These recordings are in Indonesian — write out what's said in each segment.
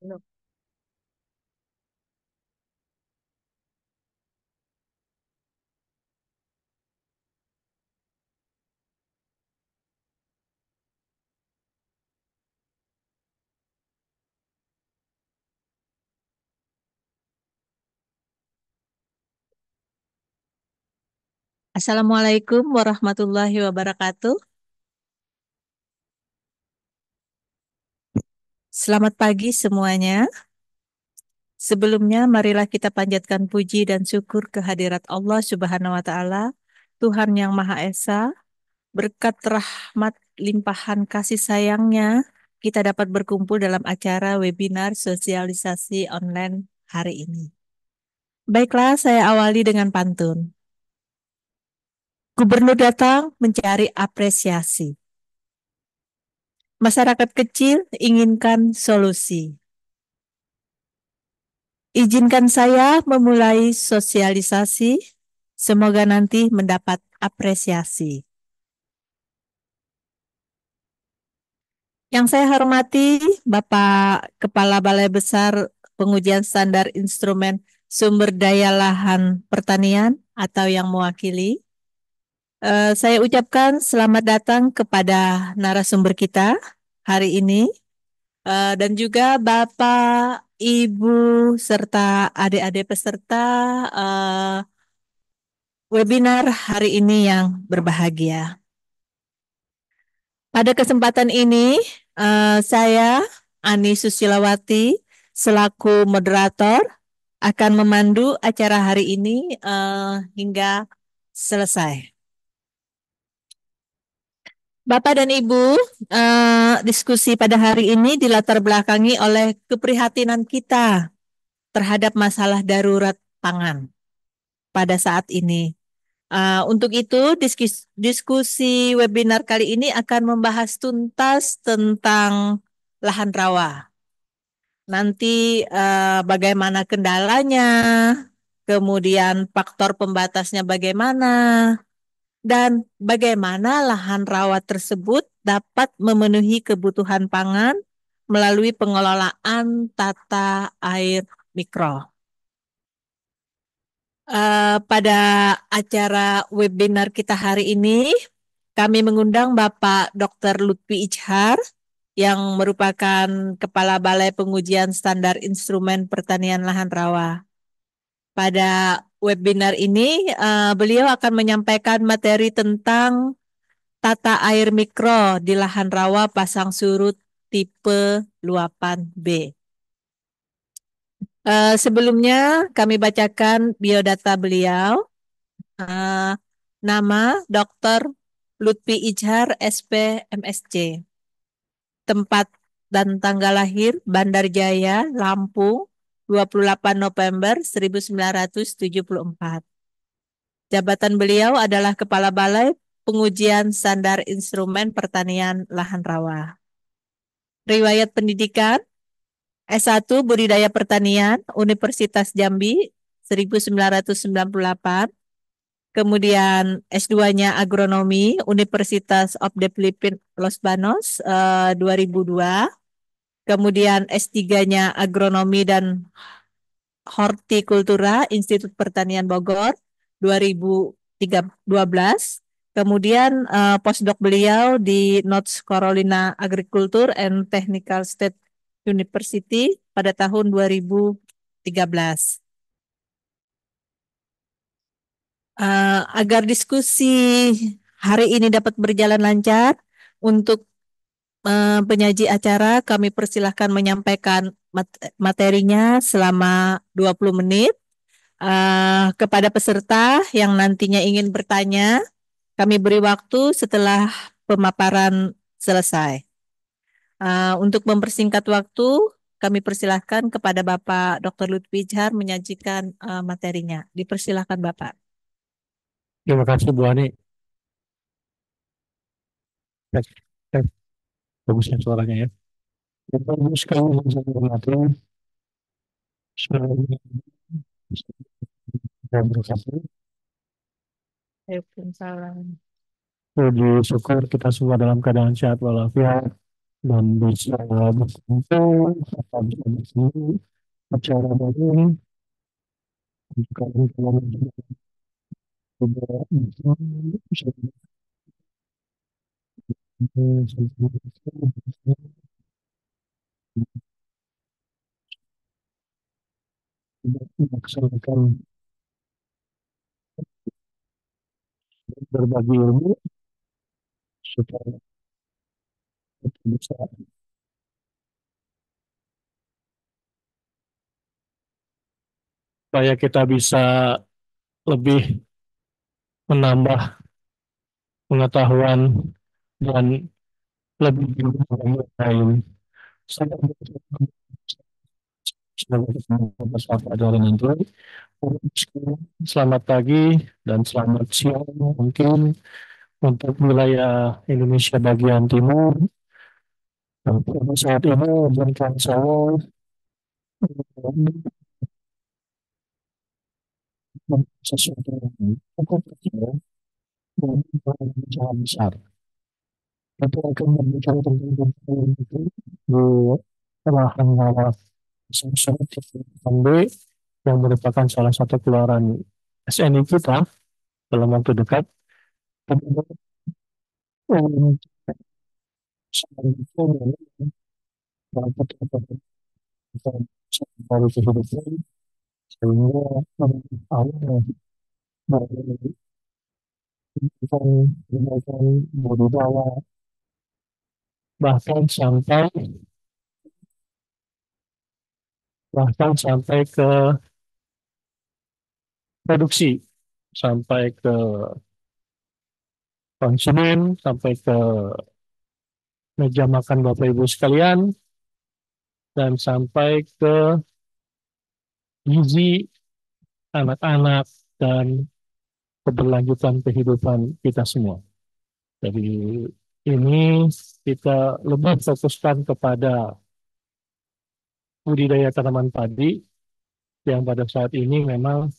Loh. Assalamualaikum warahmatullahi wabarakatuh. Selamat pagi semuanya. Sebelumnya, marilah kita panjatkan puji dan syukur kehadirat Allah Subhanahu wa Ta'ala, Tuhan yang Maha Esa. Berkat rahmat limpahan kasih sayangnya, kita dapat berkumpul dalam acara webinar sosialisasi online hari ini. Baiklah, saya awali dengan pantun. Gubernur datang mencari apresiasi. Masyarakat kecil inginkan solusi. Izinkan saya memulai sosialisasi. Semoga nanti mendapat apresiasi. Yang saya hormati Bapak Kepala Balai Besar Pengujian Standar Instrumen Sumber Daya Lahan Pertanian atau yang mewakili. Saya ucapkan selamat datang kepada narasumber kita hari ini. Dan juga Bapak, Ibu, serta adik-adik peserta webinar hari ini yang berbahagia. Pada kesempatan ini, saya, Ani Susilawati, selaku moderator, akan memandu acara hari ini hingga selesai. Bapak dan Ibu, diskusi pada hari ini dilatar belakangi oleh keprihatinan kita terhadap masalah darurat pangan pada saat ini. Untuk itu, diskusi webinar kali ini akan membahas tuntas tentang lahan rawa. Nanti bagaimana kendalanya, kemudian faktor pembatasnya bagaimana, dan bagaimana lahan rawa tersebut dapat memenuhi kebutuhan pangan melalui pengelolaan tata air mikro. Pada acara webinar kita hari ini, kami mengundang Bapak Dr. Lutfi Ijhar yang merupakan Kepala Balai Pengujian Standar Instrumen Pertanian Lahan Rawa. Pada webinar ini, beliau akan menyampaikan materi tentang tata air mikro di lahan rawa pasang surut tipe luapan B. Sebelumnya kami bacakan biodata beliau. Uh, Nama Dr. Lutfi Ijhar SP MSc. Tempat dan tanggal lahir Bandar Jaya, Lampung, 28 November 1974. Jabatan beliau adalah Kepala Balai Pengujian Standar Instrumen Pertanian Lahan Rawa. Riwayat pendidikan S1 Budidaya Pertanian Universitas Jambi 1998. Kemudian S2-nya Agronomi Universitas of the Philippines Los Banos 2002. Kemudian S3-nya Agronomi dan Hortikultura Institut Pertanian Bogor 2012. Kemudian postdoc beliau di North Carolina Agriculture and Technical State University pada tahun 2013. Agar diskusi hari ini dapat berjalan lancar, untuk penyaji acara kami persilahkan menyampaikan materinya selama 20 menit. Kepada peserta yang nantinya ingin bertanya, kami beri waktu setelah pemaparan selesai. Untuk mempersingkat waktu, kami persilahkan kepada Bapak Dr. Lutfi Ijhar menyajikan materinya. Dipersilahkan Bapak. Terima kasih Bu Ani. Tes, tes. Bagusnya suaranya ya. Bagus sekali yang saya hormati. Sebelumnya saya berkasih. Waalaikumsalam. Puji syukur kita semua dalam keadaan sehat walafiat. dan bisa berkumpul atau bisa bersama acara bareng untuk kawan-kawan juga bisa melaksanakan berbagi ilmu supaya kita bisa supaya kita bisa lebih menambah pengetahuan dan lebih mengenai nanti. Selamat pagi dan selamat siang mungkin untuk wilayah Indonesia bagian timur. Pada saat ini izinkan saya sesuatu yang cukup kecil dan sangat besar. Kita akan berbicara tentang itu di lahan rawa sangat B yang merupakan salah satu keluaran SNI kita dalam waktu dekat. Dari kehidupan sehingga awalnya dari kehidupan budidaya bahkan sampai ke produksi, sampai ke konsumen, sampai ke meja makan Bapak Ibu sekalian, dan sampai ke gizi anak-anak dan keberlanjutan kehidupan kita semua. Jadi ini kita lebih fokuskan kepada budidaya tanaman padi yang pada saat ini memang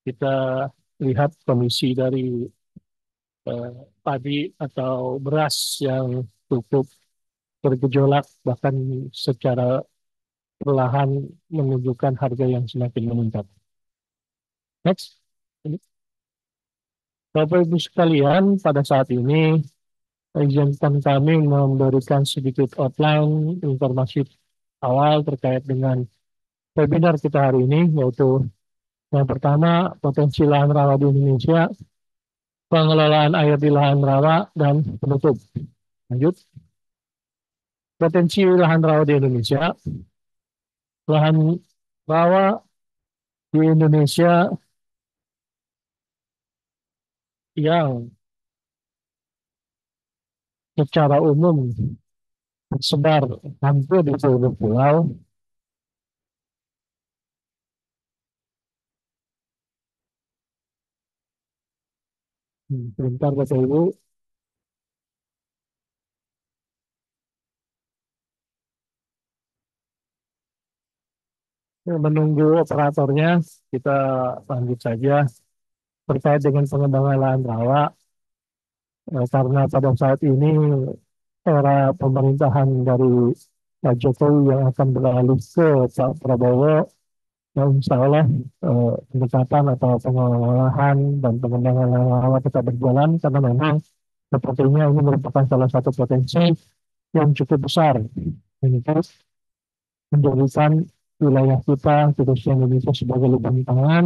kita lihat kondisi dari eh, padi atau beras yang cukup bergejolak bahkan secara perlahan menunjukkan harga yang semakin meningkat. Next. Bapak Ibu sekalian, pada saat ini izinkan kami memberikan sedikit outline informasi awal terkait dengan webinar kita hari ini, yaitu yang pertama, potensi lahan rawa di Indonesia, pengelolaan air di lahan rawa, dan penutup. Lanjut, potensi lahan rawa di Indonesia. Lahan rawa di Indonesia yang secara umum tersebar hampir di seluruh pulau. Sebentar Bapak Ibu, menunggu operatornya, kita lanjut saja terkait dengan pengembangan lahan rawa. Karena pada saat ini era pemerintahan dari Pak Jokowi yang akan beralih ke Pak Prabowo, yang insya Allah pendekatan atau pengolahan dan pengembangan lahan rawa tetap berjalan karena memang sepertinya ini merupakan salah satu potensi yang cukup besar untuk menjadikan wilayah kita, khususnya Indonesia sebagai lubang pangan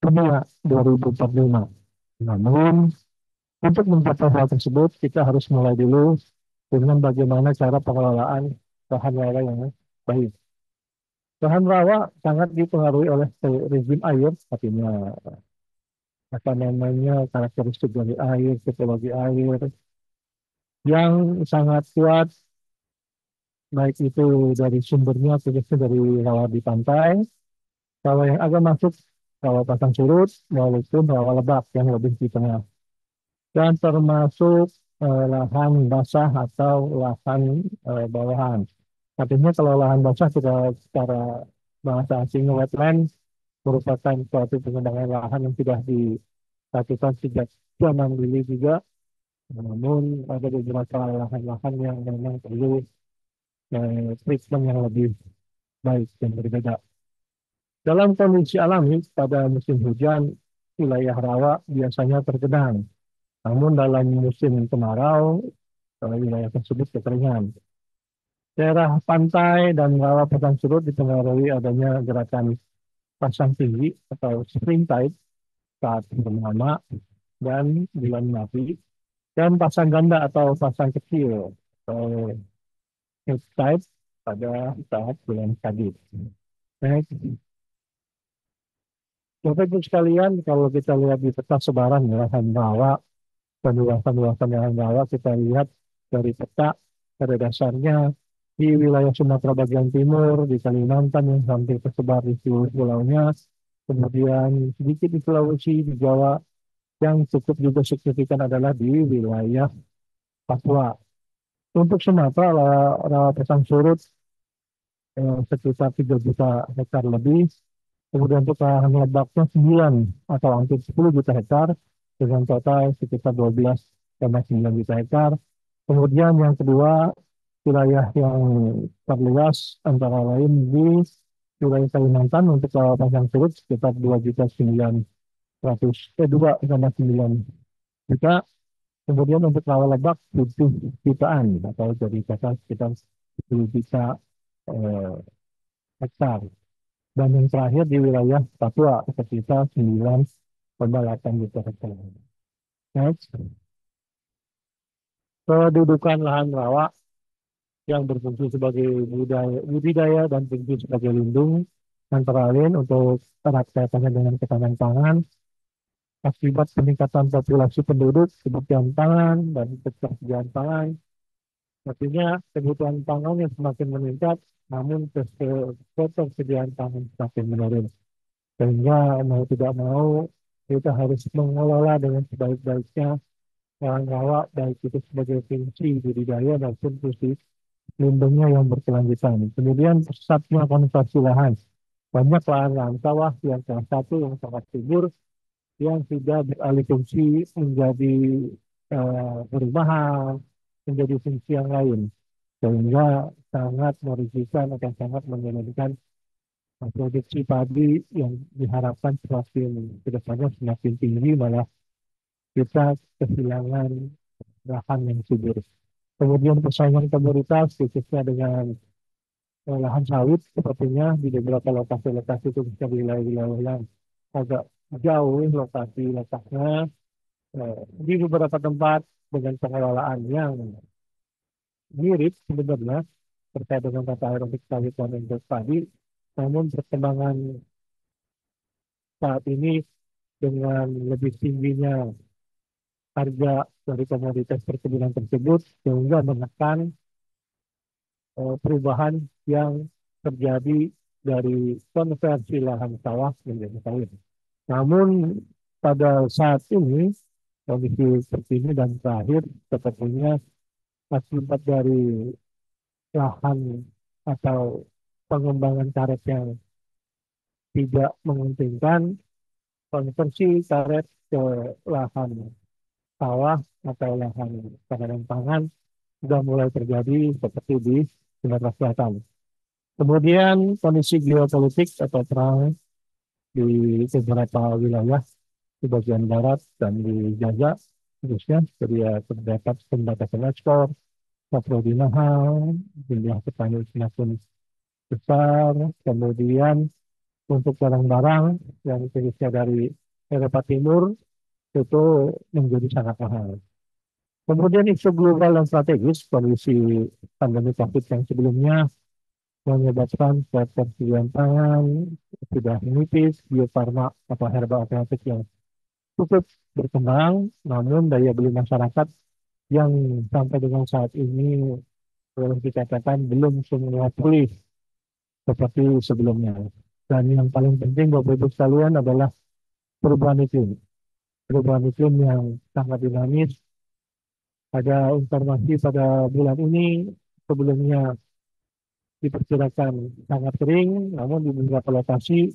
dunia 2045. Namun, untuk mencapai hal tersebut, kita harus mulai dulu dengan bagaimana cara pengelolaan lahan rawa yang baik. Lahan rawa sangat dipengaruhi oleh rezim air, artinya apa namanya karakteristik dari air, tipologi air yang sangat kuat, baik itu dari sumbernya, khususnya dari rawa di pantai, rawa yang agak masuk, rawa pasang surut, maupun rawa lebak yang lebih di tengah. Dan termasuk lahan basah atau lahan bawahan. Artinya kalau lahan basah kita secara bahasa asing wetland merupakan suatu pengembangan lahan yang sudah dilakukan sejak zaman dulu juga Namun ada beberapa lahan-lahan yang memang perlu treatment yang lebih baik dan berbeda. Dalam kondisi alami, pada musim hujan, wilayah rawa biasanya tergenang. Namun dalam musim kemarau, wilayah tersebut kekeringan. Daerah pantai dan rawa pasang surut dipengaruhi adanya gerakan pasang tinggi atau spring tide saat purnama dan bulan mati, dan pasang ganda atau pasang kecil atau neap tide pada saat bulan sabit. Baik, Bapak Ibu sekalian, kalau kita lihat di peta sebaran lahan rawa dan luasan-luasan lahan rawa, kita lihat dari peta pada dasarnya di wilayah Sumatera bagian timur, di Kalimantan yang hampir tersebar di seluruh pulaunya, kemudian sedikit di Sulawesi, di Jawa, yang cukup juga signifikan adalah di wilayah Papua. Untuk Sumatera, rawa pasang surut sekitar 3 juta hektar lebih. Kemudian untuk lahan lebaknya 9 atau hampir 10 juta hektar dengan total sekitar 12,9 juta hektar. Kemudian yang kedua, wilayah yang terluas antara lain di wilayah Kalimantan untuk rawa pasang surut sekitar 2,9 juta. Kemudian untuk rawa lebak 7 jutaan atau jadi total sekitar 10 juta eh, hektar. Dan yang terakhir di wilayah Papua sekitar 9,8 juta hektar. Next, kedudukan lahan rawa yang berfungsi sebagai budidaya dan fungsi sebagai lindung antara lain untuk erat kaitannya dengan ketahanan pangan akibat peningkatan populasi penduduk, kebutuhan pangan dan ketersediaan pangan. Artinya kebutuhan pangan yang semakin meningkat, namun ketersediaan pangan semakin menurun. Sehingga mau tidak mau kita harus mengelola dengan sebaik-baiknya lahan rawa, baik itu sebagai fungsi budidaya maupun fungsi lindungnya yang berkelanjutan. Kemudian pesatnya konservasi lahan. Banyak lahan-lahan sawah yang salah satu yang sangat subur yang sudah beralih fungsi menjadi perumahan, menjadi fungsi yang lain. Sehingga sangat merugikan atau sangat menurunkan produksi padi yang diharapkan semakin ke depannya semakin tinggi, malah kita kehilangan lahan yang subur. Kemudian persaingan komoditas khususnya dengan lahan sawit sepertinya di beberapa lokasi-lokasi khususnya di wilayah-wilayah yang agak jauh lokasi letaknya, di beberapa tempat dengan pengelolaan yang mirip sebenarnya terkait dengan tata air untuk sawit dan untuk padi, namun perkembangan saat ini dengan lebih tingginya harga dari komoditas perkebunan tersebut sehingga menekan perubahan yang terjadi dari konversi lahan sawah menjadi sawit. Namun pada saat ini kondisi seperti ini dan terakhir sepertinya akibat dari lahan atau pengembangan karet yang tidak menguntungkan, konversi karet ke lahan sawah atau lahan tanaman pangan sudah mulai terjadi seperti di Sumatera Selatan. Kemudian kondisi geopolitik atau perang di beberapa wilayah di bagian barat dan di Gaza, khususnya terdapat pembatasan ekspor, patroli mahal, jumlah petani semakin besar, kemudian untuk barang-barang yang jenisnya dari Eropa Timur itu menjadi sangat mahal. Kemudian isu global dan strategis, kondisi pandemi COVID yang sebelumnya menyebabkan ketersediaan pangan sudah menipis, bio farma atau herbal alternatif yang cukup berkembang, namun daya beli masyarakat yang sampai dengan saat ini boleh dikatakan belum semua pulih seperti sebelumnya. Dan yang paling penting Bapak Ibu sekalian adalah perubahan iklim. Perubahan iklim yang sangat dinamis. Ada informasi pada bulan ini sebelumnya diperkirakan sangat kering, namun di beberapa lokasi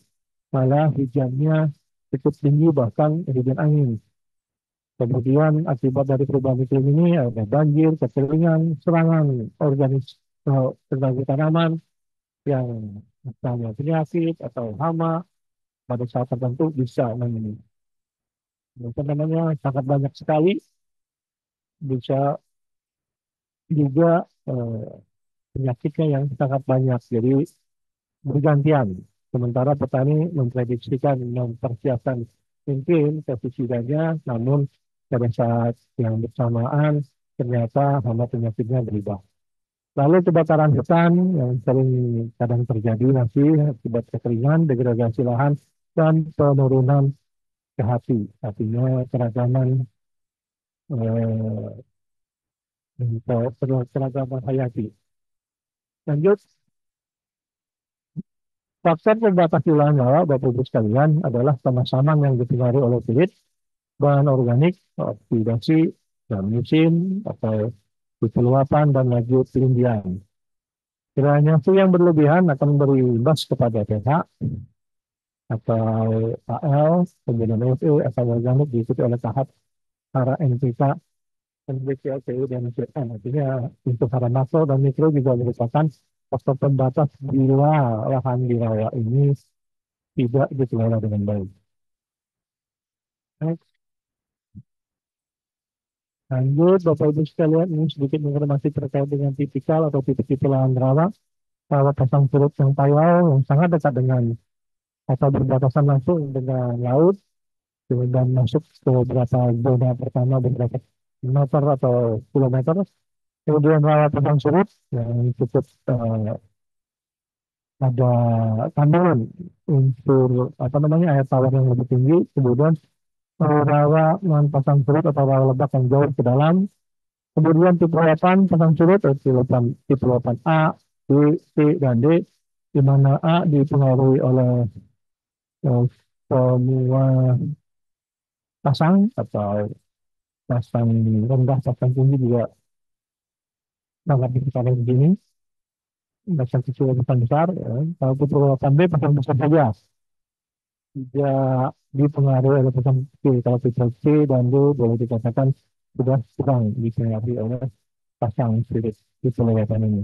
malah hujannya cukup tinggi bahkan hujan angin. Kemudian akibat dari perubahan iklim ini ada banjir, kekeringan, serangan organis terganggu tanaman yang misalnya penyakit atau hama pada saat tertentu bisa sangat banyak sekali, bisa juga penyakitnya yang sangat banyak. Jadi bergantian. Sementara petani memprediksikan, mempersiapkan mungkin pestisidanya, namun pada saat yang bersamaan ternyata hama penyakitnya berubah. Lalu kebakaran hutan yang sering kadang terjadi masih akibat kekeringan, degradasi lahan, dan penurunan artinya keragaman eh, keragaman hayati. Lanjut, faktor pembatas wilayah nyawa, Bapak Ibu sekalian, adalah pemasaman yang dipengaruhi oleh kulit, bahan organik, oksidasi, dan musim, atau keluapan dan laju pelindian. Kiranya itu yang berlebihan akan berimbas kepada pH atau AL, kemudian FE, asal organik diikuti oleh tahap hara NPK, NPK, LPU, dan CN. Artinya untuk hara makro dan mikro juga merupakan faktor pembatas bila lahan di rawa ini tidak dikelola dengan baik. Next. Lanjut, Bapak Ibu sekalian, ini sedikit informasi terkait dengan tipikal atau tipe-tipe lahan rawa. Rawa pasang surut yang payau yang sangat dekat dengan atau berbatasan langsung dengan laut, kemudian masuk ke beberapa zona pertama beberapa meter atau kilometer. Kemudian rawa pasang surut yang cukup ada kandungan unsur air tawar yang lebih tinggi. Kemudian rawa non pasang surut atau rawa lebat yang jauh ke dalam. Kemudian tipe luapan pasang surut, tipe luapan A, B, C, dan D, di mana A dipengaruhi oleh semua pasang atau pasang rendah, pasang tinggi juga sangat dipengaruhi begini. Pasang kecil, pasang besar. Ya. Kalau tipe luapan B, pasang besar saja. Tidak dipengaruhi oleh pasang kecil. Kalau tipe C dan D boleh dikatakan sudah kurang dipengaruhi oleh pasang spirit di luapan ini.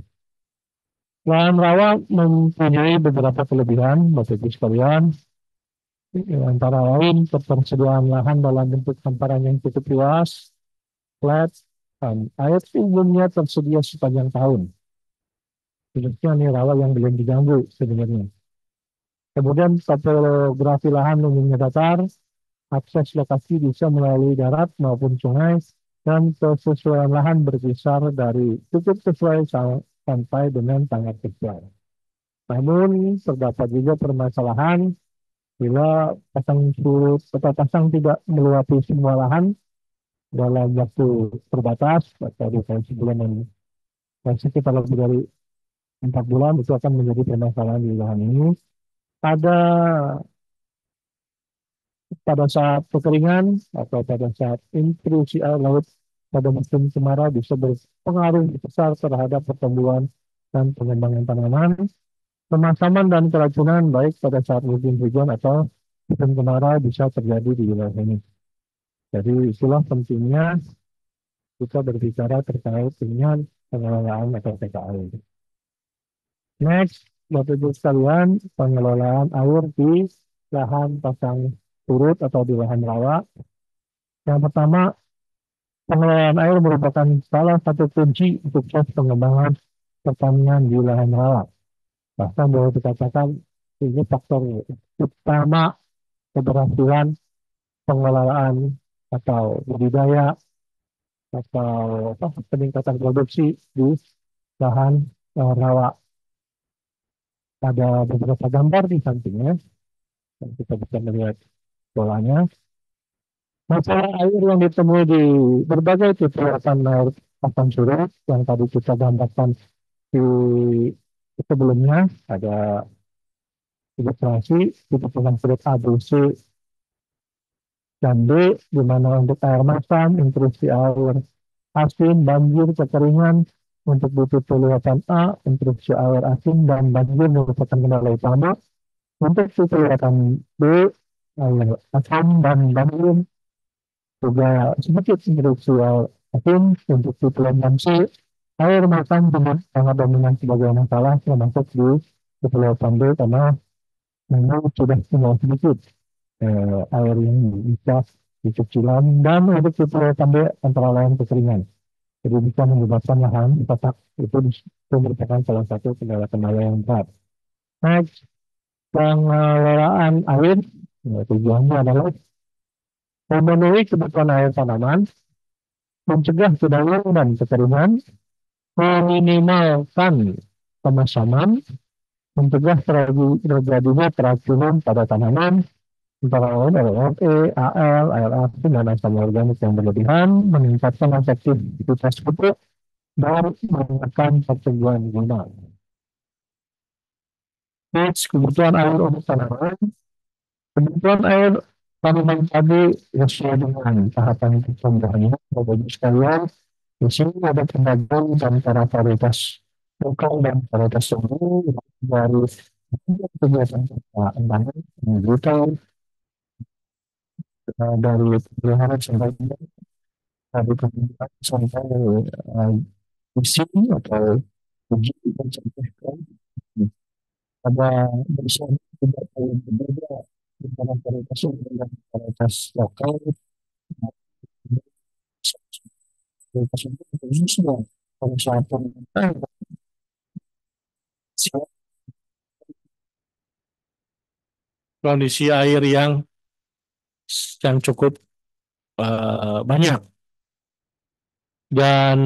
Lahan rawa mempunyai beberapa kelebihan, Bapak Ibu sekalian. Antara lain, ketersediaan lahan dalam bentuk hamparan yang cukup luas, flat, dan air umumnya tersedia sepanjang tahun. Khususnya nih rawa yang belum diganggu sebenarnya. Kemudian topografi lahan umumnya datar, akses lokasi bisa melalui darat maupun sungai, dan kesesuaian lahan berkisar dari cukup sesuai sampai dengan sangat kecil. Namun terdapat juga permasalahan bila pasang surut atau pasang tidak meluapi semua lahan dalam waktu terbatas atau di tahun sebulanan sekitar lebih dari 4 bulan, itu akan menjadi permasalahan di lahan ini. Pada pada saat kekeringan atau pada saat intrusi air laut pada musim kemarau bisa berpengaruh besar terhadap pertumbuhan dan pengembangan tanaman. Pemasaman dan keracunan baik pada saat musim hujan atau musim kemarau bisa terjadi di wilayah ini. Jadi itulah pentingnya kita berbicara terkait dengan pengelolaan atau PKL. Next, Bapak Ibu sekalian, pengelolaan air di lahan pasang surut atau di lahan rawa. Yang pertama, pengelolaan air merupakan salah satu kunci sukses pengembangan pertanian di lahan rawa. Bahkan boleh dikatakan ini faktor utama keberhasilan pengelolaan atau budidaya atau peningkatan produksi di lahan rawa. Ada beberapa gambar di sampingnya, dan kita bisa melihat polanya. Masalah air yang ditemui di berbagai tipe air pasang surut yang tadi kita gambarkan di sebelumnya, ada ilustrasi tipe pasang surut A, B, C, dan D, di mana untuk air masam, intrusi air asin, banjir, kekeringan, untuk butuh luapan A, intrusi air asin, dan banjir merupakan kendala utama. Untuk luapan B, air asam dan banjir juga sedikit reduksi asin untuk suplementasi air makan sangat dominan sebagai masalah termasuk di Pulau Sambil karena memang sudah tinggal sedikit air yang bisa dikecilan dan untuk Pulau Sambil antara lain kekeringan. Jadi bisa menyebabkan lahan rusak itu merupakan salah satu kendala-kendala yang berat. Next, pengelolaan air tujuannya adalah memenuhi kebutuhan air tanaman, mencegah kedaluan dan kekeringan, meminimalkan pemasaman, mencegah terjadinya keracunan pada tanaman, antara lain RLE, AL, ALA, dan asam organik yang berlebihan, meningkatkan efektivitas pupuk, dan menekan pertumbuhan guna. Next, kebutuhan air untuk tanaman. Kebutuhan air tanaman tadi sesuai dengan tahapan pertumbuhannya. Bapak Ibu sekalian, di sini ada pembagian antara varietas lokal dan varietas tumbuh dari kegiatan pengembangan, pengurutan, dari pemeliharaan sampai dari pengembangan sampai isi atau uji dan sampai ke ada bersama tidak terlalu berbeda antara varietas tumbuh dan varietas lokal. Varietas tumbuh khususnya pada saat pengembangan kondisi air yang cukup banyak. Dan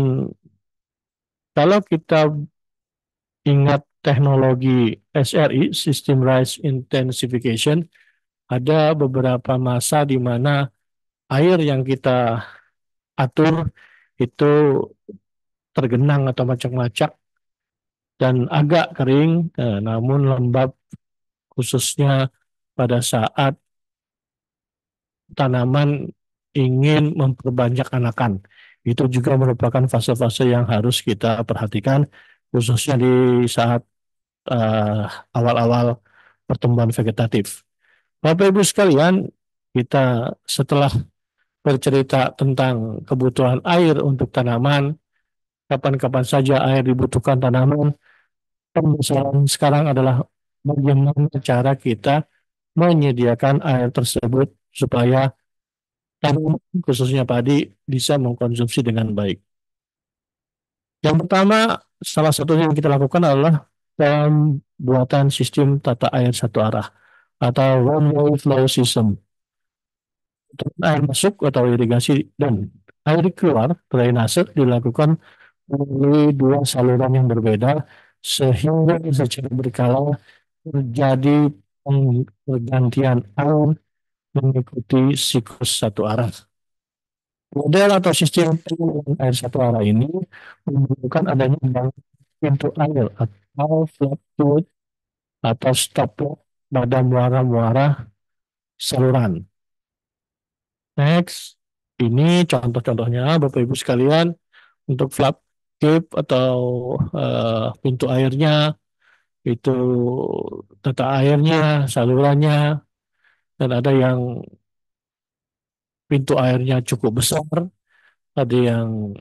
kalau kita ingat teknologi SRI, System Rise Intensification, ada beberapa masa di mana air yang kita atur itu tergenang atau macak-macak dan agak kering, namun lembab khususnya pada saat tanaman ingin memperbanyak anakan. Itu juga merupakan fase-fase yang harus kita perhatikan, khususnya di saat awal-awal pertumbuhan vegetatif. Bapak Ibu sekalian, kita setelah bercerita tentang kebutuhan air untuk tanaman, kapan-kapan saja air dibutuhkan tanaman, permasalahan sekarang adalah bagaimana cara kita menyediakan air tersebut supaya tanaman, khususnya padi, bisa mengkonsumsi dengan baik. Yang pertama, salah satunya yang kita lakukan adalah pembuatan sistem tata air satu arah atau one way flow system. Air masuk atau irigasi dan air keluar drainase dilakukan melalui dua saluran yang berbeda sehingga secara berkala terjadi pergantian air mengikuti siklus satu arah. Model atau sistem pengelolaan air satu arah ini memerlukan adanya pintu air atau flap fluid atau stop pada muara-muara saluran. Next, ini contoh-contohnya Bapak Ibu sekalian untuk flap tube atau pintu airnya, itu tata airnya, salurannya, dan ada yang pintu airnya cukup besar, ada yang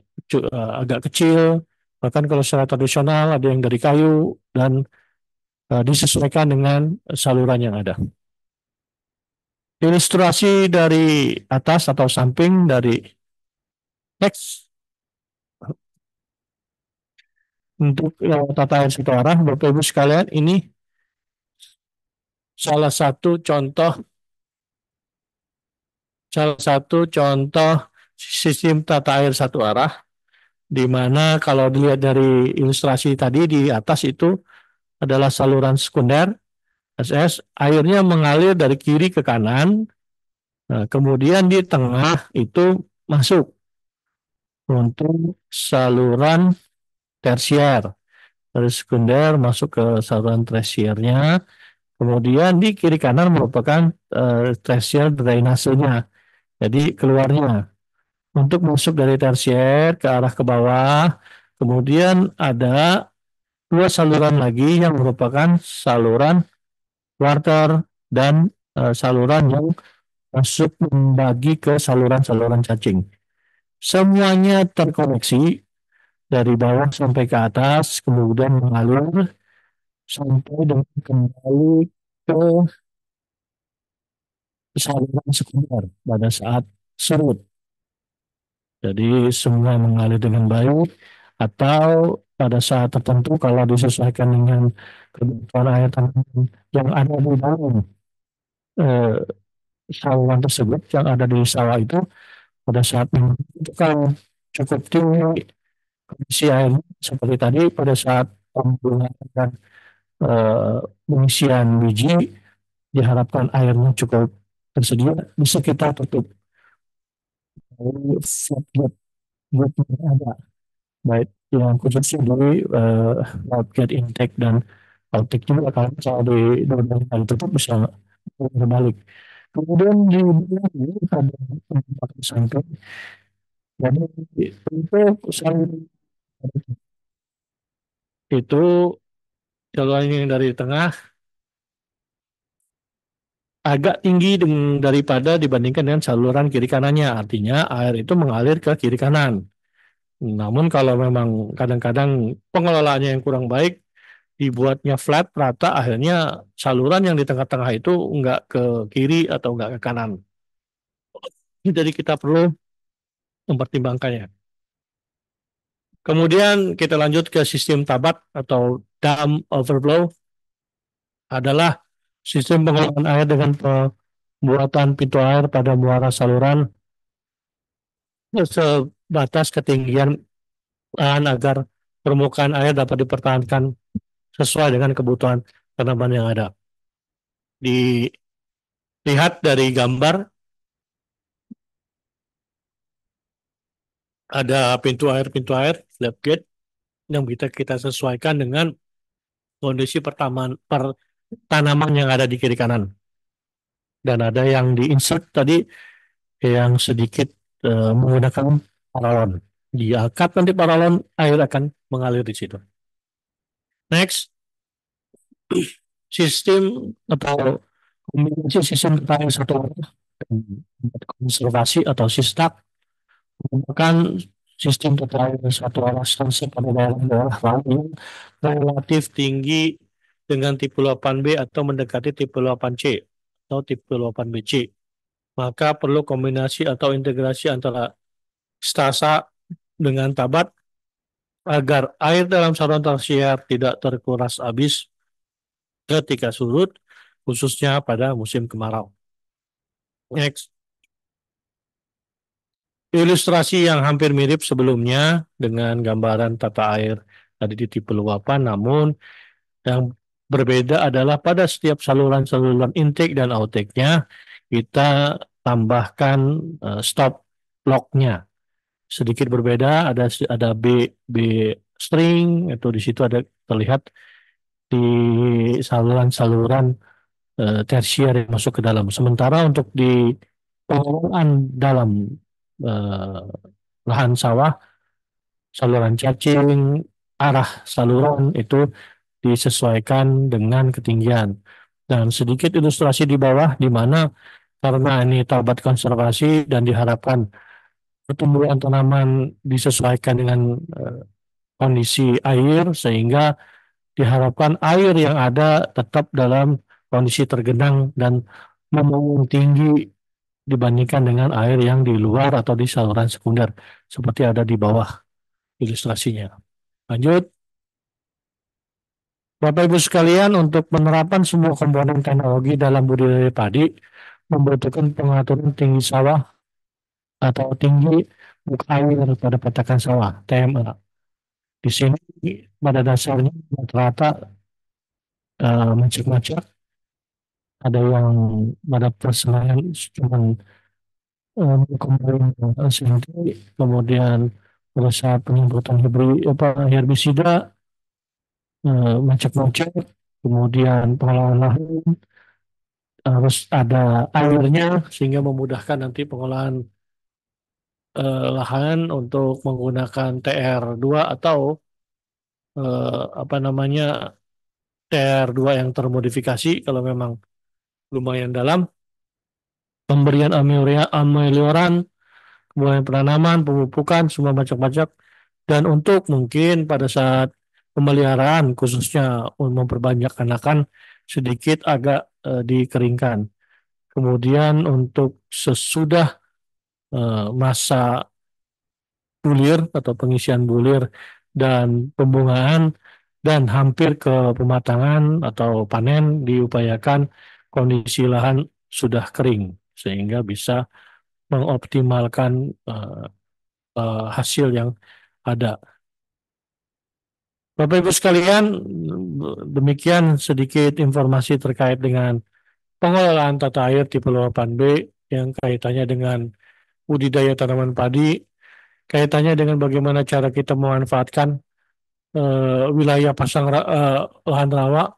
agak kecil, bahkan kalau secara tradisional ada yang dari kayu dan disesuaikan dengan saluran yang ada. Ilustrasi dari atas atau samping dari next untuk tata air satu arah, Bapak Ibu sekalian, ini salah satu contoh sistem tata air satu arah, di mana kalau dilihat dari ilustrasi tadi di atas itu adalah saluran sekunder SS, airnya mengalir dari kiri ke kanan, nah, kemudian di tengah itu masuk untuk saluran tersier, dari sekunder masuk ke saluran tersiernya, kemudian di kiri kanan merupakan tersier drainasenya, jadi keluarnya. Untuk masuk dari tersier ke arah ke bawah, kemudian ada dua saluran lagi yang merupakan saluran water dan saluran yang masuk membagi ke saluran-saluran cacing. Semuanya terkoneksi dari bawah sampai ke atas, kemudian mengalir sampai dengan kembali ke saluran sekunder pada saat surut. Jadi semua mengalir dengan baik atau pada saat tertentu kalau disesuaikan dengan kebutuhan air tanaman yang ada di dalam eh, saluran tersebut yang ada di sawah itu pada saat membutuhkan cukup tinggi kondisi air seperti tadi pada saat pembungaan dan eh, pengisian biji diharapkan airnya cukup tersedia di sekitar tutup flat yang ada baik yang khususnya di outlet intake dan outtake juga kalau misalnya di dua-duanya kali tutup bisa berbalik. Kemudian di belakang ada tempat samping. Jadi untuk saluran itu saluran yang dari tengah agak tinggi daripada dibandingkan dengan saluran kiri kanannya. Artinya air itu mengalir ke kiri kanan. Namun kalau memang kadang-kadang pengelolaannya yang kurang baik, dibuatnya flat, rata, akhirnya saluran yang di tengah-tengah itu nggak ke kiri atau nggak ke kanan. Jadi kita perlu mempertimbangkannya. Kemudian kita lanjut ke sistem tabat atau dam overflow adalah sistem pengelolaan air dengan pembuatan pintu air pada muara saluran sebatas ketinggian agar permukaan air dapat dipertahankan sesuai dengan kebutuhan tanaman yang ada. Dilihat dari gambar, ada pintu air, flap gate, yang bisa kita sesuaikan dengan kondisi tanaman yang ada di kiri kanan. Dan ada yang di-insert tadi yang sedikit menggunakan paralon. Diangkat nanti paralon, air akan mengalir di situ. Next, sistem atau kombinasi sistem tata satu arah konservasi atau sistak menggunakan sistem tata air satu arah sunset pada daerah-daerah laut yang relatif tinggi dengan tipe luapan B atau mendekati tipe luapan C atau tipe luapan BC. Maka perlu kombinasi atau integrasi antara stasa dengan tabat agar air dalam saluran tersier tidak terkuras habis ketika surut, khususnya pada musim kemarau. Next. Ilustrasi yang hampir mirip sebelumnya dengan gambaran tata air tadi di tipe luapan, namun yang berbeda adalah pada setiap saluran-saluran intake dan outtake-nya kita tambahkan stop lock-nya. Sedikit berbeda, ada B string, itu di situ ada terlihat di saluran-saluran tersier yang masuk ke dalam. Sementara untuk di pengelolaan dalam eh, lahan sawah, saluran cacing, arah saluran itu disesuaikan dengan ketinggian. Dan sedikit ilustrasi di bawah, di mana karena ini tabat konservasi dan diharapkan pertumbuhan tanaman disesuaikan dengan kondisi air, sehingga diharapkan air yang ada tetap dalam kondisi tergenang dan membangun tinggi dibandingkan dengan air yang di luar atau di saluran sekunder, seperti ada di bawah ilustrasinya. Lanjut. Bapak Ibu sekalian, untuk penerapan semua komponen teknologi dalam budidaya padi membutuhkan pengaturan tinggi sawah atau tinggi muka air pada petakan sawah, TMA. Di sini pada dasarnya rata-rata macet-macet, ada yang pada persenangan cuma komponen senti, kemudian pada penyemprotan herbisida, macet-macet, kemudian pengolahan lahan, harus ada airnya sehingga memudahkan nanti pengolahan lahan untuk menggunakan TR2 atau apa namanya TR2 yang termodifikasi kalau memang lumayan dalam. pemberian amelioran, kemudian penanaman, pemupukan, semua macam-macam. Dan untuk mungkin pada saat pemeliharaan khususnya memperbanyak anakan sedikit agak dikeringkan. Kemudian untuk sesudah masa bulir atau pengisian bulir dan pembungaan dan hampir ke pematangan atau panen diupayakan kondisi lahan sudah kering sehingga bisa mengoptimalkan hasil yang ada. Bapak Ibu sekalian, demikian sedikit informasi terkait dengan pengelolaan tata air tipe luapan B yang kaitannya dengan budidaya tanaman padi, kaitannya dengan bagaimana cara kita memanfaatkan wilayah lahan rawa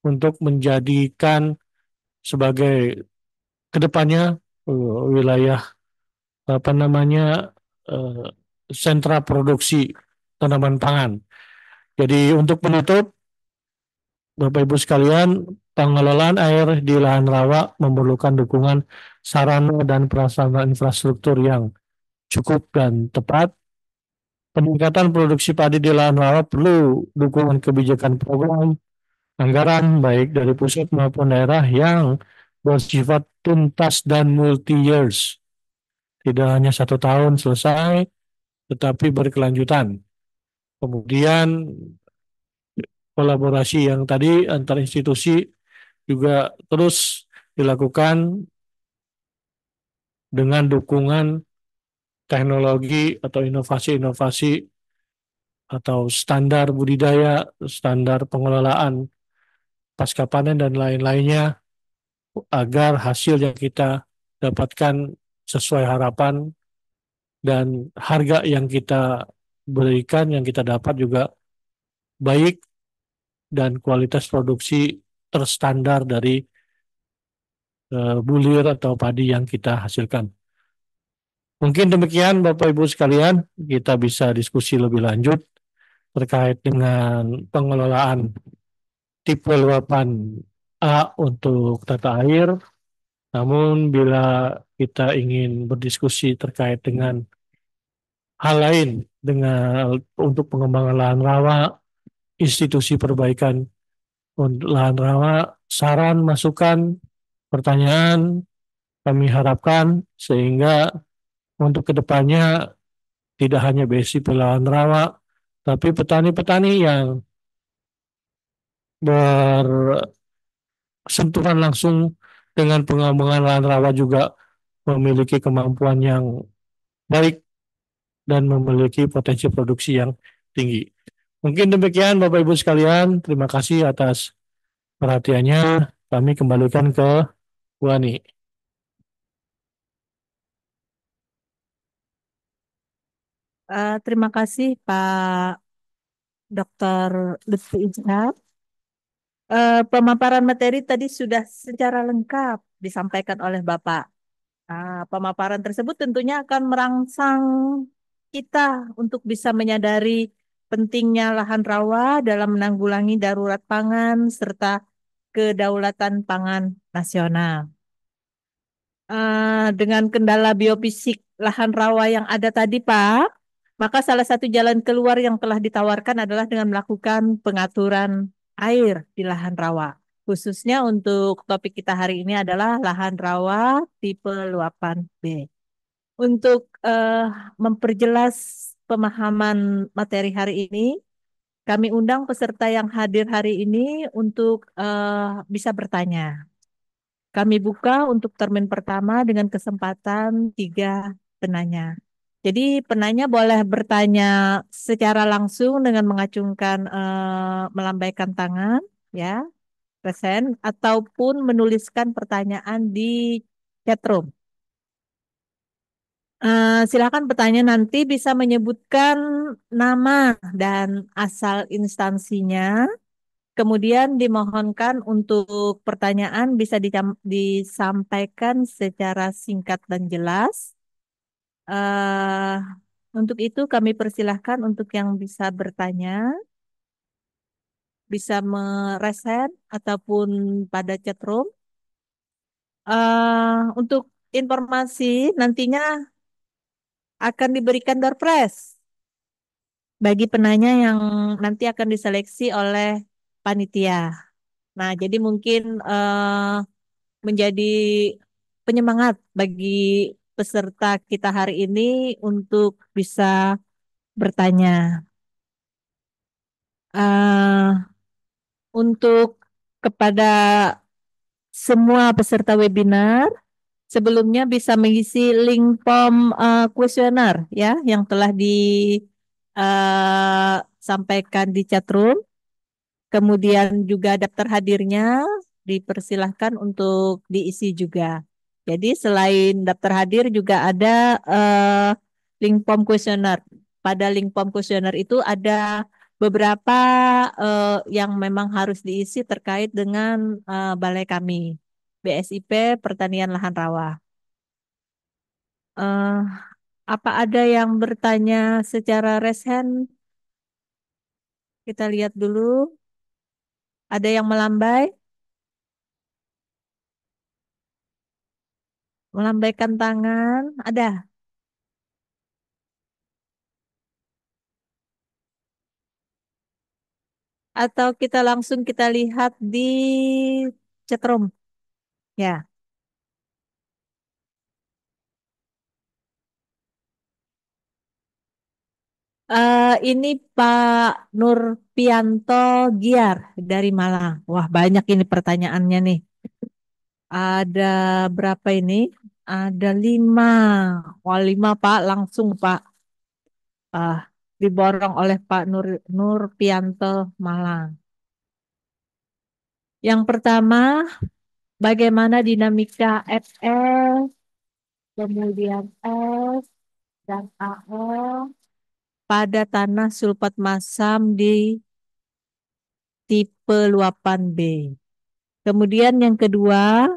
untuk menjadikan sebagai kedepannya wilayah apa namanya eh, sentra produksi tanaman pangan. Jadi untuk menutup, Bapak Ibu sekalian, pengelolaan air di lahan rawa memerlukan dukungan sarana dan prasarana infrastruktur yang cukup dan tepat. Peningkatan produksi padi di lahan rawa perlu dukungan kebijakan program anggaran baik dari pusat maupun daerah yang bersifat tuntas dan multi years. Tidak hanya 1 tahun selesai, tetapi berkelanjutan. Kemudian kolaborasi yang tadi antar institusi juga terus dilakukan dengan dukungan teknologi atau inovasi-inovasi atau standar budidaya, standar pengelolaan pasca panen dan lain-lainnya agar hasil yang kita dapatkan sesuai harapan dan harga yang kita berikan, yang kita dapat juga baik dan kualitas produksi terstandar dari bulir atau padi yang kita hasilkan. Mungkin demikian Bapak Ibu sekalian, kita bisa diskusi lebih lanjut terkait dengan pengelolaan tipe luapan A untuk tata air. Namun bila kita ingin berdiskusi terkait dengan hal lain dengan untuk pengembangan lahan rawa, institusi perbaikan untuk lahan rawa, saran, masukan, pertanyaan kami harapkan sehingga untuk kedepannya tidak hanya basic lahan rawa, tapi petani-petani yang bersentuhan langsung dengan pengembangan lahan rawa juga memiliki kemampuan yang baik dan memiliki potensi produksi yang tinggi. Mungkin demikian Bapak Ibu sekalian, terima kasih atas perhatiannya. Kami kembalikan ke Bu Ani. Terima kasih Pak Dr. Lutfi Ijhar. Pemaparan materi tadi sudah secara lengkap disampaikan oleh Bapak. Pemaparan tersebut tentunya akan merangsang kita untuk bisa menyadari pentingnya lahan rawa dalam menanggulangi darurat pangan serta kedaulatan pangan nasional. Dengan kendala biofisik lahan rawa yang ada tadi, Pak, maka salah satu jalan keluar yang telah ditawarkan adalah dengan melakukan pengaturan air di lahan rawa. Khususnya untuk topik kita hari ini adalah lahan rawa tipe luapan B. Untuk memperjelas pemahaman materi hari ini, kami undang peserta yang hadir hari ini untuk bisa bertanya. Kami buka untuk termin pertama dengan kesempatan 3 penanya. Jadi penanya boleh bertanya secara langsung dengan mengacungkan, melambaikan tangan, ya, present, ataupun menuliskan pertanyaan di chat room. Silakan bertanya nanti bisa menyebutkan nama dan asal instansinya. Kemudian dimohonkan untuk pertanyaan bisa disampaikan secara singkat dan jelas. eh untuk itu kami persilahkan untuk yang bisa bertanya, bisa meresen ataupun pada chat room. Untuk informasi nantinya akan diberikan door prize bagi penanya yang nanti akan diseleksi oleh panitia. Nah, jadi mungkin menjadi penyemangat bagi peserta kita hari ini untuk bisa bertanya. eh untuk kepada semua peserta webinar, sebelumnya bisa mengisi link form kuesioner ya yang telah disampaikan di chatroom. Kemudian juga daftar hadirnya dipersilahkan untuk diisi juga. Jadi selain daftar hadir juga ada link form kuesioner. Pada link form kuesioner itu ada beberapa yang memang harus diisi terkait dengan balai kami, BSIP Pertanian Lahan Rawa. Eh, apa ada yang bertanya secara raise hand? Kita lihat dulu. Ada yang melambai? Melambaikan tangan, ada. Atau kita langsung kita lihat di chatroom. Ya, ini Pak Nurpianto Giar dari Malang. Wah, banyak ini pertanyaannya nih. Ada berapa ini? Ada 5. Wah, 5 Pak, langsung Pak. Ah, diborong oleh Pak Nurpianto Malang. Yang pertama, bagaimana dinamika FL, kemudian S dan AL pada tanah sulfat masam di tipe luapan B. Kemudian yang kedua,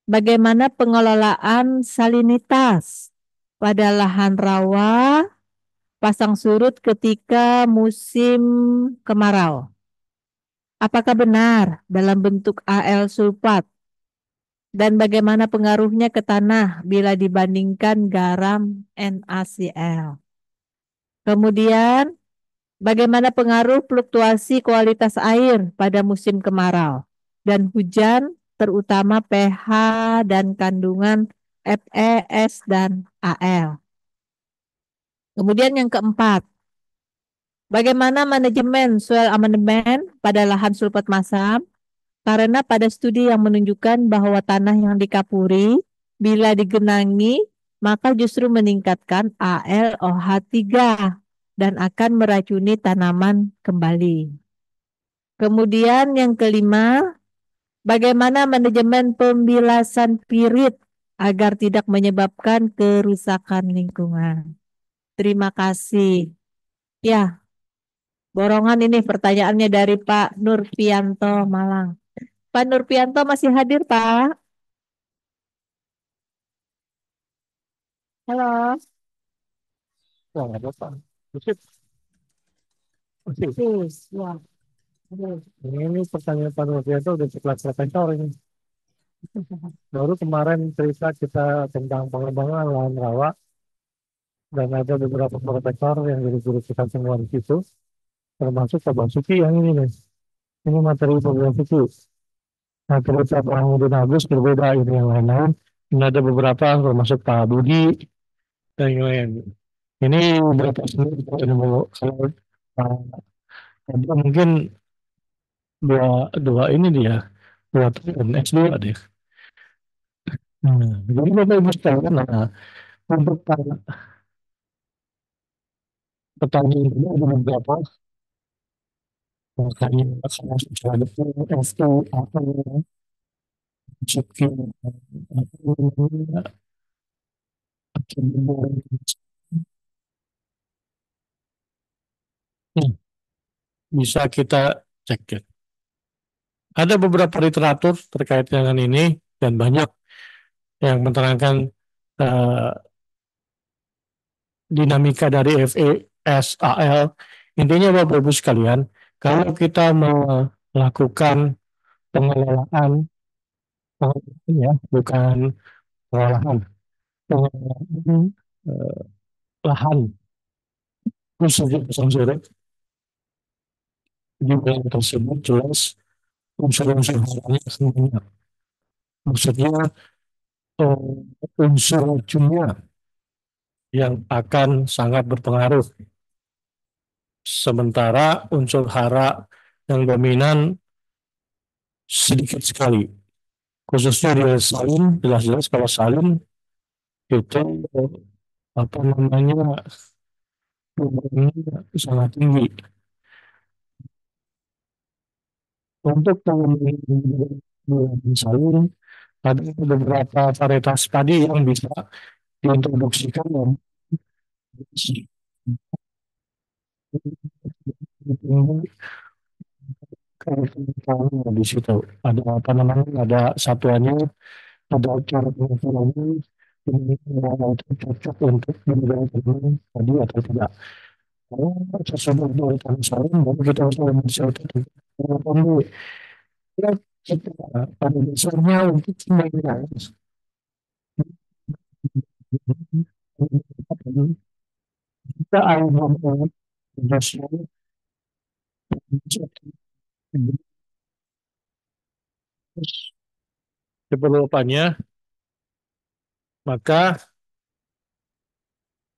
bagaimana pengelolaan salinitas pada lahan rawa pasang surut ketika musim kemarau? Apakah benar dalam bentuk Al sulfat dan bagaimana pengaruhnya ke tanah bila dibandingkan garam NaCl? Kemudian, bagaimana pengaruh fluktuasi kualitas air pada musim kemarau dan hujan, terutama pH dan kandungan Fe, S, dan Al. Kemudian yang keempat, bagaimana manajemen soil amendement pada lahan sulfat masam? Karena pada studi yang menunjukkan bahwa tanah yang dikapuri bila digenangi maka justru meningkatkan AlOH3 dan akan meracuni tanaman kembali. Kemudian yang kelima, bagaimana manajemen pembilasan pirit agar tidak menyebabkan kerusakan lingkungan. Terima kasih. Ya, borongan ini pertanyaannya dari Pak Nurpianto Malang. Pak Nurpianto masih hadir, Pak? Halo. Wah, nggak apa-apa. Sip, sip. Sis, ya. Ini pertanyaan Pak Novianto udah sekelas profesor ini. Baru kemarin cerita kita tentang pengembangan lahan rawa dan ada beberapa profesor yang jadi guru kita semua di situ, termasuk Pak Basuki yang ini nih. Ini materi Pak Basuki. Nah, cerita Pak Hamudin Agus berbeda ini yang lain-lain. Ini ada beberapa termasuk Pak Budi dan yang lain. Ini beberapa sendiri ini mau kalau mungkin dua dua ini dia dua tahun S2 deh. Jadi Bapak Ibu sekalian, nah, untuk para petani ini ada beberapa makanya kalau sudah ada FT atau Zuki bisa kita cek ya. Ada beberapa literatur terkait dengan ini dan banyak yang menerangkan eh, dinamika dari FeSAL. Intinya Bapak Ibu sekalian, kalau kita melakukan pengelolaan ya, bukan pengolahan pengolahan, eh, lahan khususnya pasang surut di wilayah tersebut jelas unsur-unsur harianya akan banyak. Maksudnya unsur racunnya yang akan sangat berpengaruh. Sementara unsur hara yang dominan sedikit sekali. Khususnya di salin, jelas-jelas kalau salin itu apa namanya bebannya sangat tinggi. Untuk salin ada beberapa varietas padi yang bisa diintroduksikan dan di situ ada apa namanya ada satuannya ada cara pengukurannya itu cocok untuk berbeda tadi atau tidak. Kalau sesuatu dari tanah saling baru kita harus bisa itu ya, kita pada dasarnya untuk semuanya kita akan membuat developannya maka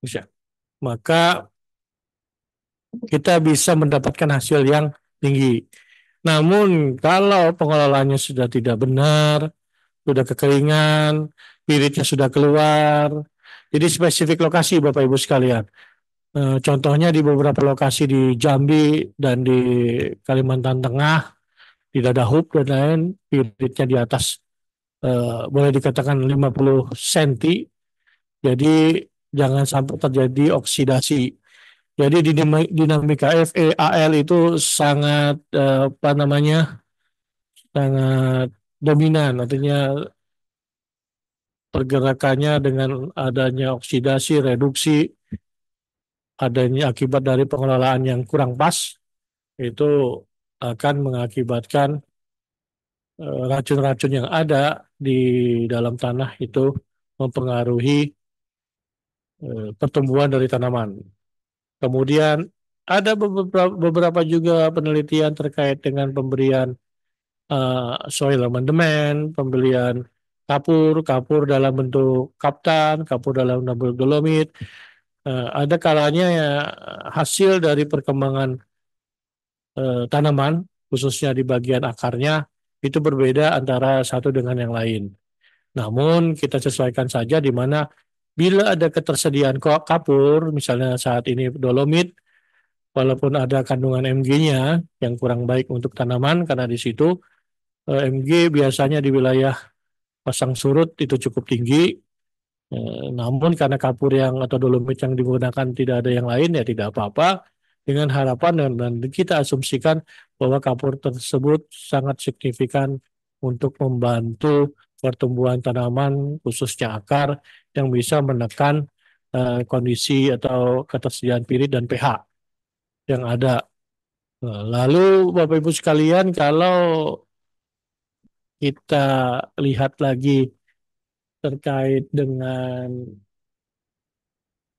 bisa maka kita bisa mendapatkan hasil yang tinggi. Namun kalau pengelolaannya sudah tidak benar, sudah kekeringan, biritnya sudah keluar, jadi spesifik lokasi Bapak Ibu sekalian. Contohnya di beberapa lokasi di Jambi dan di Kalimantan Tengah, di Dadahub dan lain, biritnya di atas boleh dikatakan 50 cm. Jadi jangan sampai terjadi oksidasi. Jadi dinamika FEAL itu sangat apa namanya sangat dominan, artinya pergerakannya dengan adanya oksidasi, reduksi, adanya akibat dari pengelolaan yang kurang pas itu akan mengakibatkan racun-racun yang ada di dalam tanah itu mempengaruhi pertumbuhan dari tanaman. Kemudian ada beberapa juga penelitian terkait dengan pemberian soil amendment, pembelian kapur dalam bentuk kaptan, kapur dalam bentuk dolomit. Ada kalanya ya hasil dari perkembangan tanaman, khususnya di bagian akarnya, itu berbeda antara satu dengan yang lain. Namun kita sesuaikan saja di mana bila ada ketersediaan kapur, misalnya saat ini dolomit, walaupun ada kandungan Mg-nya yang kurang baik untuk tanaman, karena di situ Mg biasanya di wilayah pasang surut itu cukup tinggi. Namun karena kapur yang atau dolomit yang digunakan tidak ada yang lain ya tidak apa-apa dengan harapan dan kita asumsikan bahwa kapur tersebut sangat signifikan untuk membantu pertumbuhan tanaman khususnya akar yang bisa menekan kondisi atau ketersediaan pirit dan pH yang ada. Lalu Bapak Ibu sekalian kalau kita lihat lagi terkait dengan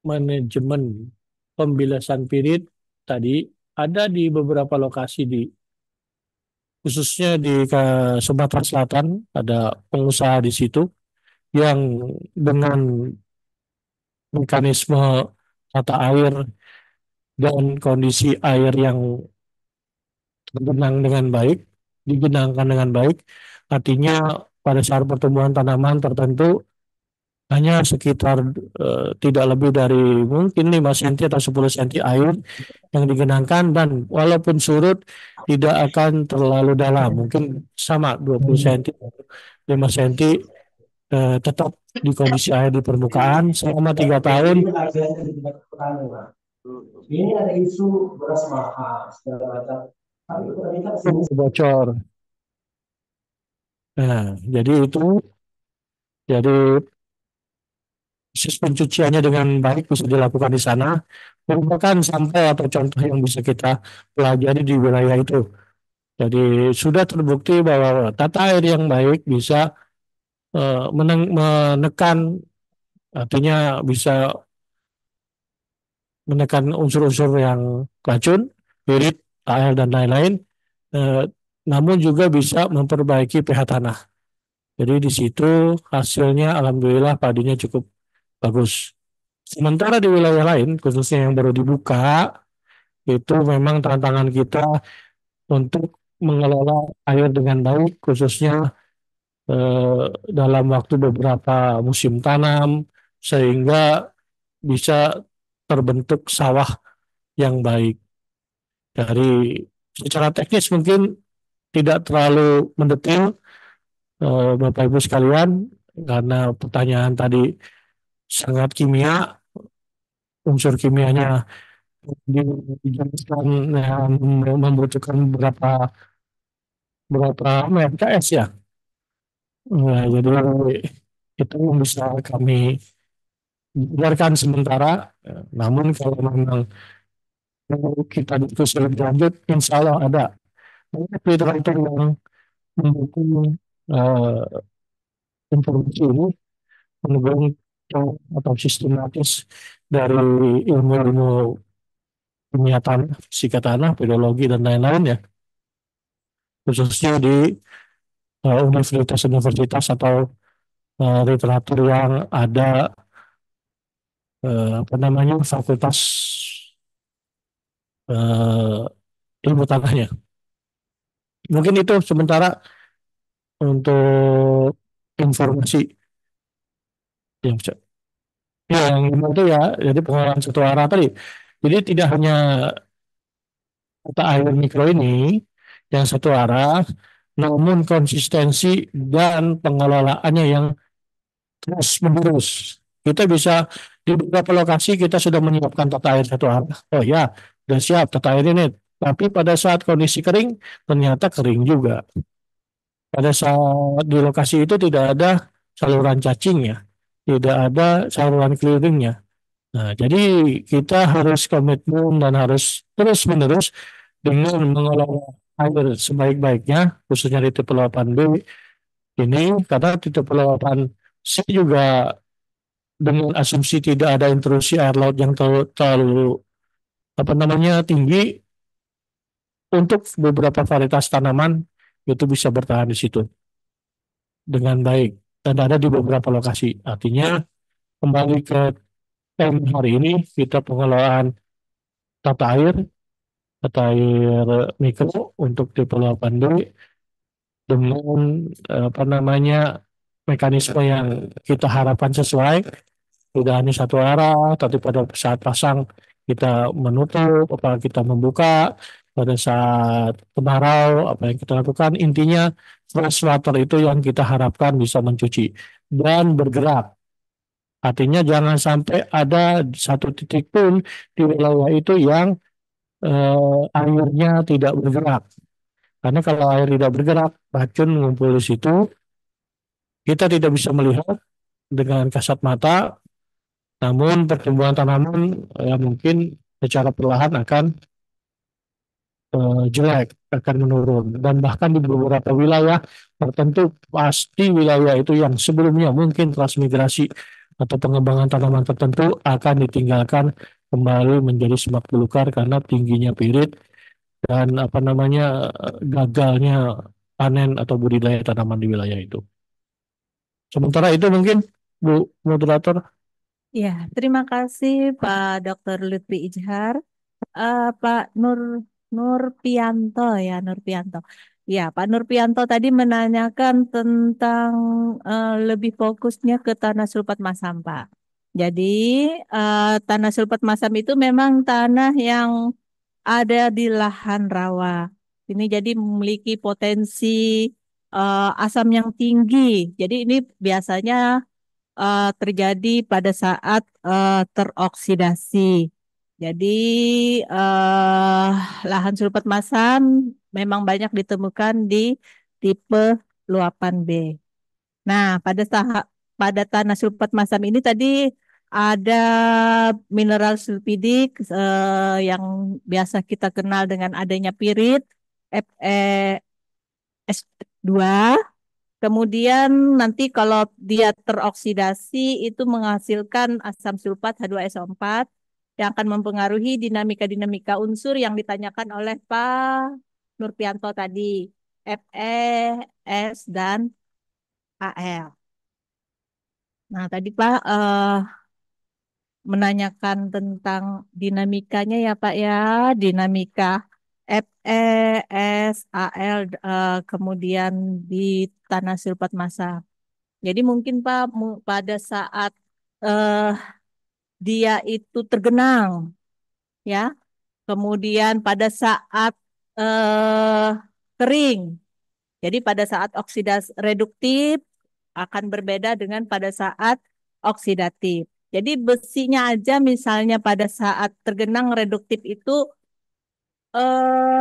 manajemen pembilasan pirit tadi ada di beberapa lokasi di khususnya di Sumatera Selatan ada pengusaha di situ yang dengan mekanisme tata air dan kondisi air yang tergenang dengan baik, digenangkan dengan baik, artinya pada saat pertumbuhan tanaman tertentu hanya sekitar tidak lebih dari mungkin 5 cm atau 10 cm air yang digenangkan dan walaupun surut tidak akan terlalu dalam, mungkin sama 20 cm, 5 cm tetap di kondisi air di permukaan selama 3 tahun. Ini ada isu beras mahal segala macam. Bocor. Nah, jadi proses pencuciannya dengan baik bisa dilakukan di sana merupakan sampel atau contoh yang bisa kita pelajari di wilayah itu. Jadi sudah terbukti bahwa tata air yang baik bisa menekan, artinya bisa menekan unsur-unsur yang racun, pirit, air dan lain-lain. Eh, Namun juga bisa memperbaiki pH tanah. Jadi di situ hasilnya alhamdulillah padinya cukup bagus. Sementara di wilayah lain, khususnya yang baru dibuka, itu memang tantangan kita untuk mengelola air dengan baik, khususnya eh, dalam waktu beberapa musim tanam, sehingga bisa terbentuk sawah yang baik. Dari secara teknis mungkin tidak terlalu mendetail, Bapak Ibu sekalian, karena pertanyaan tadi sangat kimia, unsur kimianya dijelaskan, membutuhkan berapa berapa MTS ya. Nah, jadi itu yang bisa kami biarkan sementara. Namun kalau memang kita diskusi lebih lanjut, insya Allah ada banyak literatur yang mendukung eh, informasi ini, mendukung atau sistematis dari ilmu-ilmu kimia tanah, fisika tanah, pedologi dan lain-lain ya, khususnya di universitas-universitas atau literatur yang ada, apa namanya, fakultas eh, ilmu tanahnya. Mungkin itu sementara untuk informasi yang yang itu ya, jadi pengolahan satu arah tadi. Jadi tidak hanya mata air mikro ini yang satu arah, namun konsistensi dan pengelolaannya yang terus menerus. Kita bisa di beberapa lokasi kita sudah menyiapkan tata air satu arah. Oh ya, sudah siap tata air ini. Tapi pada saat kondisi kering, ternyata kering juga. Pada saat di lokasi itu tidak ada saluran cacingnya, tidak ada saluran kelilingnya. Nah, jadi kita harus komitmen dan harus terus-menerus dengan mengelola air sebaik-baiknya, khususnya di tipe 8B ini, karena di tipe 8C juga dengan asumsi tidak ada intrusi air laut yang terlalu apa namanya tinggi, untuk beberapa varietas tanaman itu bisa bertahan di situ dengan baik dan ada di beberapa lokasi. Artinya kembali ke tema hari ini, kita pengelolaan tata air mikro untuk tipe 8B dengan apa namanya mekanisme yang kita harapkan sesuai, tidak hanya satu arah, tapi pada saat pasang kita menutup, apa kita membuka, pada saat kemarau, apa yang kita lakukan, intinya fresh water itu yang kita harapkan bisa mencuci dan bergerak. Artinya jangan sampai ada satu titik pun di wilayah itu yang airnya tidak bergerak. Karena kalau air tidak bergerak, racun mengumpul di situ, kita tidak bisa melihat dengan kasat mata, namun pertumbuhan tanaman mungkin secara perlahan akan jelek, akan menurun. Dan bahkan di beberapa wilayah tertentu, pasti wilayah itu yang sebelumnya mungkin transmigrasi atau pengembangan tanaman tertentu akan ditinggalkan kembali menjadi semak belukar karena tingginya pirit dan apa namanya gagalnya panen atau budidaya tanaman di wilayah itu. Sementara itu mungkin Bu Moderator. Ya, terima kasih Pak Dr. Lutfi Ijhar. Pak Nurpianto ya, Nurpianto. Ya, Pak Nurpianto tadi menanyakan tentang lebih fokusnya ke tanah sulfat masam, Pak. Jadi, tanah sulfat masam itu memang tanah yang ada di lahan rawa. Ini jadi memiliki potensi asam yang tinggi. Jadi ini biasanya terjadi pada saat teroksidasi. Jadi eh, lahan sulfat masam memang banyak ditemukan di tipe luapan B. Nah, pada tanah sulfat masam ini tadi ada mineral sulfidik yang biasa kita kenal dengan adanya pirit, Fe, S2, Kemudian nanti kalau dia teroksidasi itu menghasilkan asam sulfat H2SO4 yang akan mempengaruhi dinamika-dinamika unsur yang ditanyakan oleh Pak Nurpianto tadi. Fe, S, dan Al. Nah, tadi Pak menanyakan tentang dinamikanya ya Pak ya, dinamika Fe, S, Al, kemudian di tanah sulfat massa. Jadi mungkin Pak pada saat eh, dia itu tergenang ya, kemudian pada saat eh, kering. Jadi pada saat oksidasi reduktif akan berbeda dengan pada saat oksidatif. Jadi besinya aja misalnya pada saat tergenang reduktif itu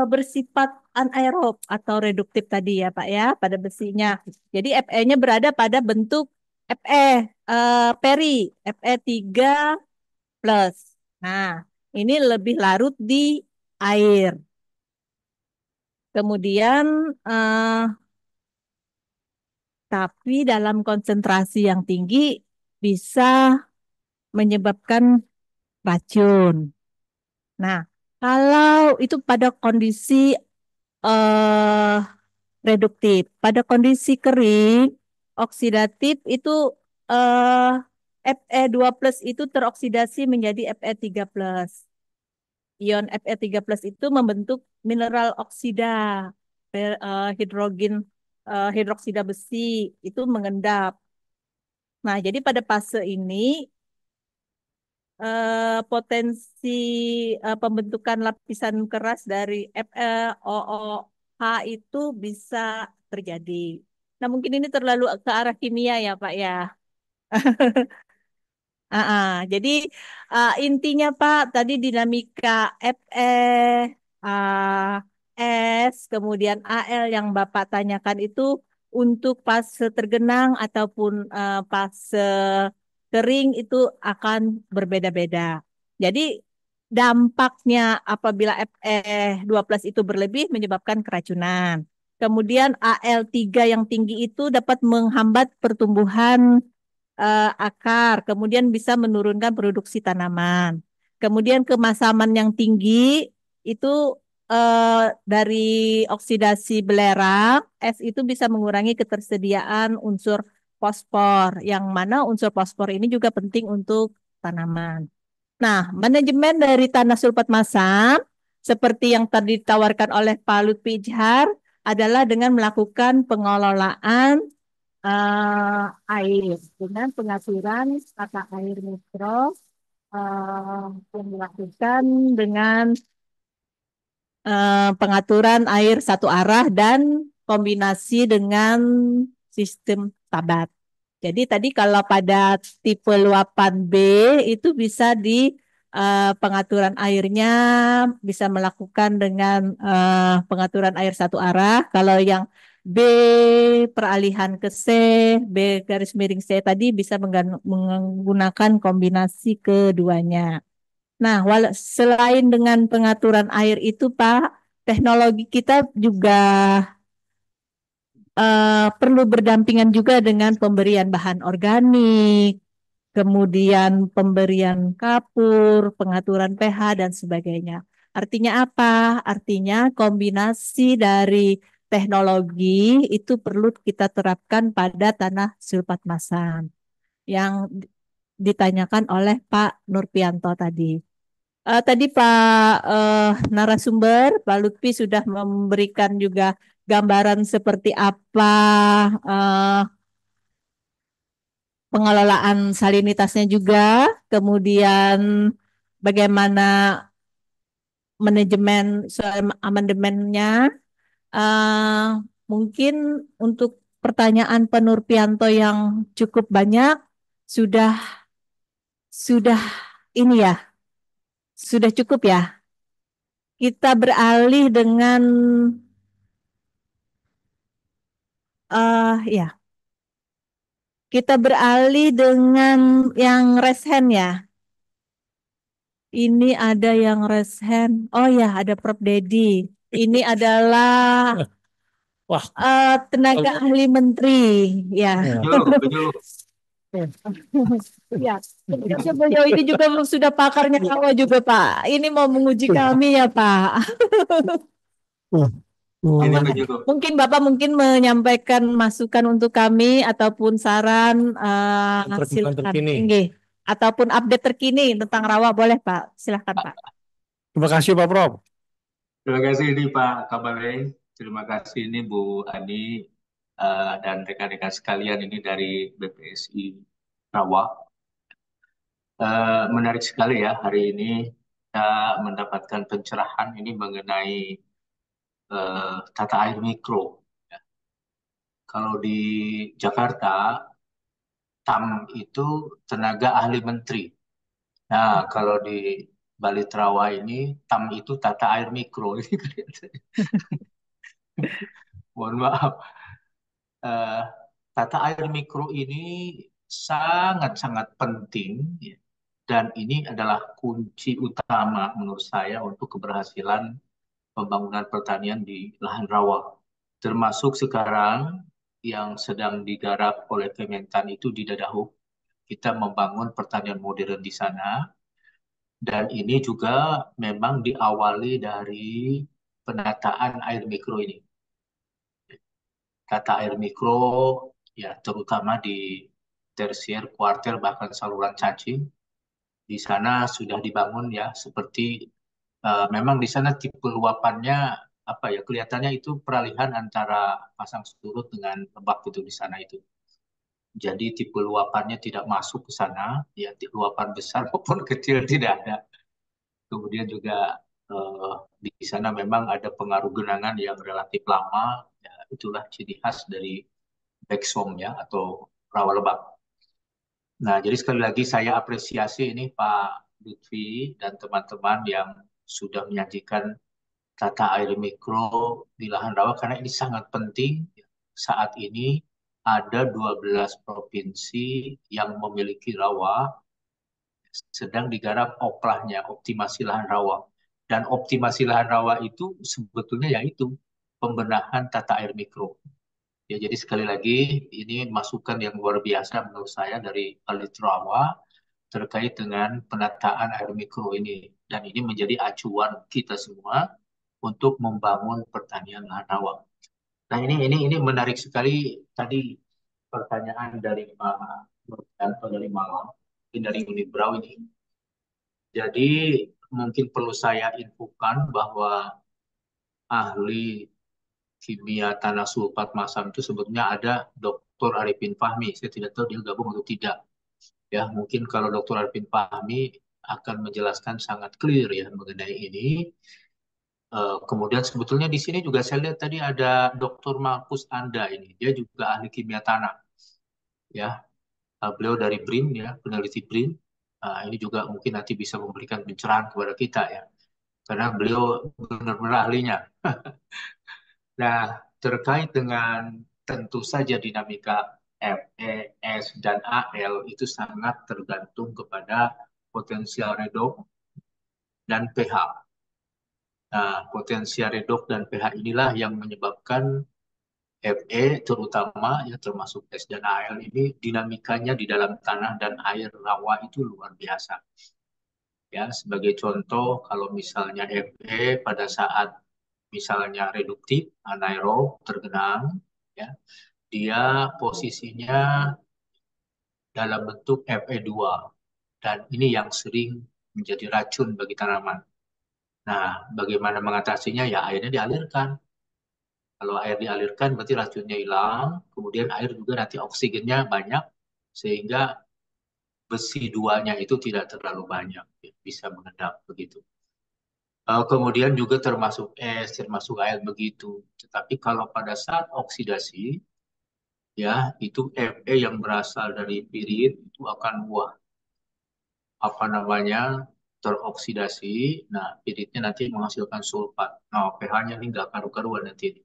bersifat anaerob atau reduktif tadi ya Pak ya pada besinya. Jadi Fe-nya berada pada bentuk Fe peri Fe3 plus. Nah, ini lebih larut di air. Kemudian tapi dalam konsentrasi yang tinggi bisa menyebabkan racun. Nah, kalau itu pada kondisi eh, reduktif. Pada kondisi kering, oksidatif itu Fe2 plus itu teroksidasi menjadi Fe3 plus. Ion Fe3 plus itu membentuk mineral oksida, hidrogen, hidroksida besi, itu mengendap. Nah, jadi pada fase ini potensi pembentukan lapisan keras dari FeOOH itu bisa terjadi. Nah, mungkin ini terlalu ke arah kimia ya, Pak ya. Jadi intinya Pak tadi dinamika Fe, ah, S, kemudian Al yang Bapak tanyakan itu untuk fase tergenang ataupun fase kering itu akan berbeda-beda. Jadi dampaknya apabila Fe12 itu berlebih menyebabkan keracunan. Kemudian Al3 yang tinggi itu dapat menghambat pertumbuhan akar, kemudian bisa menurunkan produksi tanaman. Kemudian kemasaman yang tinggi itu dari oksidasi belerang, es itu bisa mengurangi ketersediaan unsur fosfor, yang mana unsur fosfor ini juga penting untuk tanaman. Nah, manajemen dari tanah sulfat masam, seperti yang tadi ditawarkan oleh Pak Lutfi Ijhar, adalah dengan melakukan pengelolaan air dengan pengaturan tata air mikro yang dilakukan dengan pengaturan air satu arah dan kombinasi dengan sistem tabat. Jadi tadi kalau pada tipe luapan B itu bisa di pengaturan airnya bisa melakukan dengan pengaturan air satu arah. Kalau yang B peralihan ke C, B garis miring C tadi bisa menggunakan kombinasi keduanya. Nah, selain dengan pengaturan air itu, Pak, teknologi kita juga perlu berdampingan juga dengan pemberian bahan organik, kemudian pemberian kapur, pengaturan pH, dan sebagainya. Artinya apa? Artinya kombinasi dari teknologi itu perlu kita terapkan pada tanah sulfat masam yang ditanyakan oleh Pak Nurpianto tadi. Tadi Pak narasumber, Pak Lutfi sudah memberikan juga gambaran seperti apa eh, pengelolaan salinitasnya juga, kemudian bagaimana manajemen soal amandemennya. Eh, Mungkin untuk pertanyaan Pak Nurpianto yang cukup banyak sudah sudah ini ya, sudah cukup ya. Kita beralih dengan ya, kita beralih dengan yang raise hand ya. Ini ada yang raise hand. Oh ya, ada Prof. Dedi. Ini adalah Wah, Tenaga kalau- ahli menteri, ya. ya. Betul, betul. Ya, beliau ini juga sudah pakarnya rawa juga, Pak. Ini mau menguji kami ya, Pak. Ini Hmm, betul. Mungkin Bapak mungkin menyampaikan masukan untuk kami ataupun saran perkembangan silakan. terkini. Inggih. Ataupun update terkini tentang rawa boleh, Pak. Silakan, Pak. Terima kasih Pak Prof. Terima kasih ini Pak Kabare. Terima kasih ini Bu Ani dan rekan-rekan sekalian ini dari BPSI Rawa. Menarik sekali ya hari ini kita mendapatkan pencerahan ini mengenai tata air mikro. Kalau di Jakarta, TAM itu tenaga ahli menteri. Nah, kalau di Bali Trawa ini, TAM itu tata air mikro. Ini kelihatannya. Mohon maaf. Eh, Tata air mikro ini sangat-sangat penting, ya. Dan ini adalah kunci utama menurut saya untuk keberhasilan pembangunan pertanian di lahan rawa. Termasuk sekarang yang sedang digarap oleh Kementan itu di Dadahub. Kita membangun pertanian modern di sana. Dan ini juga memang diawali dari penataan air mikro ini. Tata air mikro ya terutama di tersier, kuarter bahkan saluran cacing di sana sudah dibangun ya seperti memang di sana tipe luapannya apa ya kelihatannya itu peralihan antara pasang surut dengan lebak itu di sana itu. Jadi tipe luapannya tidak masuk ke sana, ya luapan besar maupun kecil tidak ada. Kemudian juga eh, di sana memang ada pengaruh genangan yang relatif lama, ya, itulah ciri khas dari backsom ya atau rawa lebak. Nah, jadi sekali lagi saya apresiasi ini Pak Lutfi dan teman-teman yang sudah menyajikan tata air mikro di lahan rawa karena ini sangat penting. Saat ini ada 12 provinsi yang memiliki rawa sedang digarap oplahnya, optimasi lahan rawa. Dan optimasi lahan rawa itu sebetulnya yaitu pembenahan tata air mikro. Ya, jadi sekali lagi ini masukan yang luar biasa menurut saya dari Rawa terkait dengan penataan air mikro ini. Dan ini menjadi acuan kita semua untuk membangun pertanian lahan rawa. Nah, ini menarik sekali tadi pertanyaan dari Pak Nurjanto dari Malang, dari Unibrau ini. Jadi mungkin perlu saya infokan bahwa ahli kimia tanah sulfat masam itu sebetulnya ada Dr. Arifin Fahmi. Saya tidak tahu dia gabung atau tidak. Ya, mungkin kalau Dr. Arifin Fahmi akan menjelaskan sangat clear ya mengenai ini. Kemudian sebetulnya di sini juga saya lihat tadi ada Dr. Markus Anda ini. Dia juga ahli kimia tanah. Ya, beliau dari BRIN ya, peneliti BRIN. Ini juga mungkin nanti bisa memberikan pencerahan kepada kita ya. Karena beliau benar-benar ahlinya. Nah, terkait dengan tentu saja dinamika Fe, S, dan Al itu sangat tergantung kepada potensial redox dan pH. Nah, potensial redox dan pH inilah yang menyebabkan Fe terutama ya termasuk S dan Al ini dinamikanya di dalam tanah dan air rawa itu luar biasa. Ya, sebagai contoh kalau misalnya Fe pada saat misalnya reduktif, anaerob, tergenang, ya, dia posisinya dalam bentuk Fe2 dan ini yang sering menjadi racun bagi tanaman. Nah, bagaimana mengatasinya? Ya airnya dialirkan. Kalau air dialirkan berarti racunnya hilang, kemudian air juga nanti oksigennya banyak sehingga besi duanya itu tidak terlalu banyak, ya, bisa mengendap begitu. Kemudian juga termasuk es, termasuk air begitu. Tetapi kalau pada saat oksidasi, ya itu Fe yang berasal dari pirit itu akan wah apa namanya teroksidasi. Nah, piritnya nanti menghasilkan sulfat. Nah, pH-nya ini nggak karu-karuan nanti.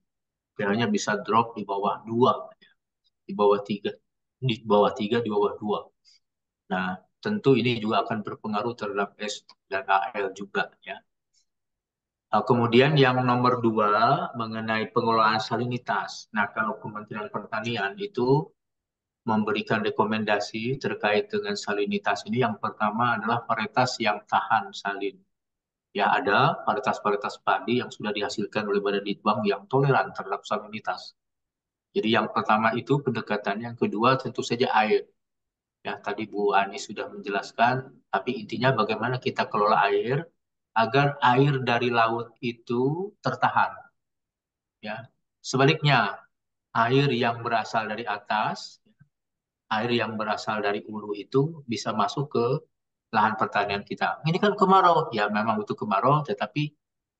pH-nya bisa drop di bawah 2, di bawah 3, di bawah 3, di bawah 2. Nah, tentu ini juga akan berpengaruh terhadap S dan Al juga ya. Kemudian yang nomor dua mengenai pengelolaan salinitas. Nah, kalau Kementerian Pertanian itu memberikan rekomendasi terkait dengan salinitas ini, yang pertama adalah varietas yang tahan salin. Ya, ada varietas-varietas padi yang sudah dihasilkan oleh Badan Litbang yang toleran terhadap salinitas. Jadi yang pertama itu pendekatannya, yang kedua tentu saja air. Ya, tadi Bu Ani sudah menjelaskan, tapi intinya bagaimana kita kelola air agar air dari laut itu tertahan. Ya, sebaliknya air yang berasal dari atas, air yang berasal dari hulu itu bisa masuk ke lahan pertanian kita. Ini kan kemarau, ya memang itu kemarau, tetapi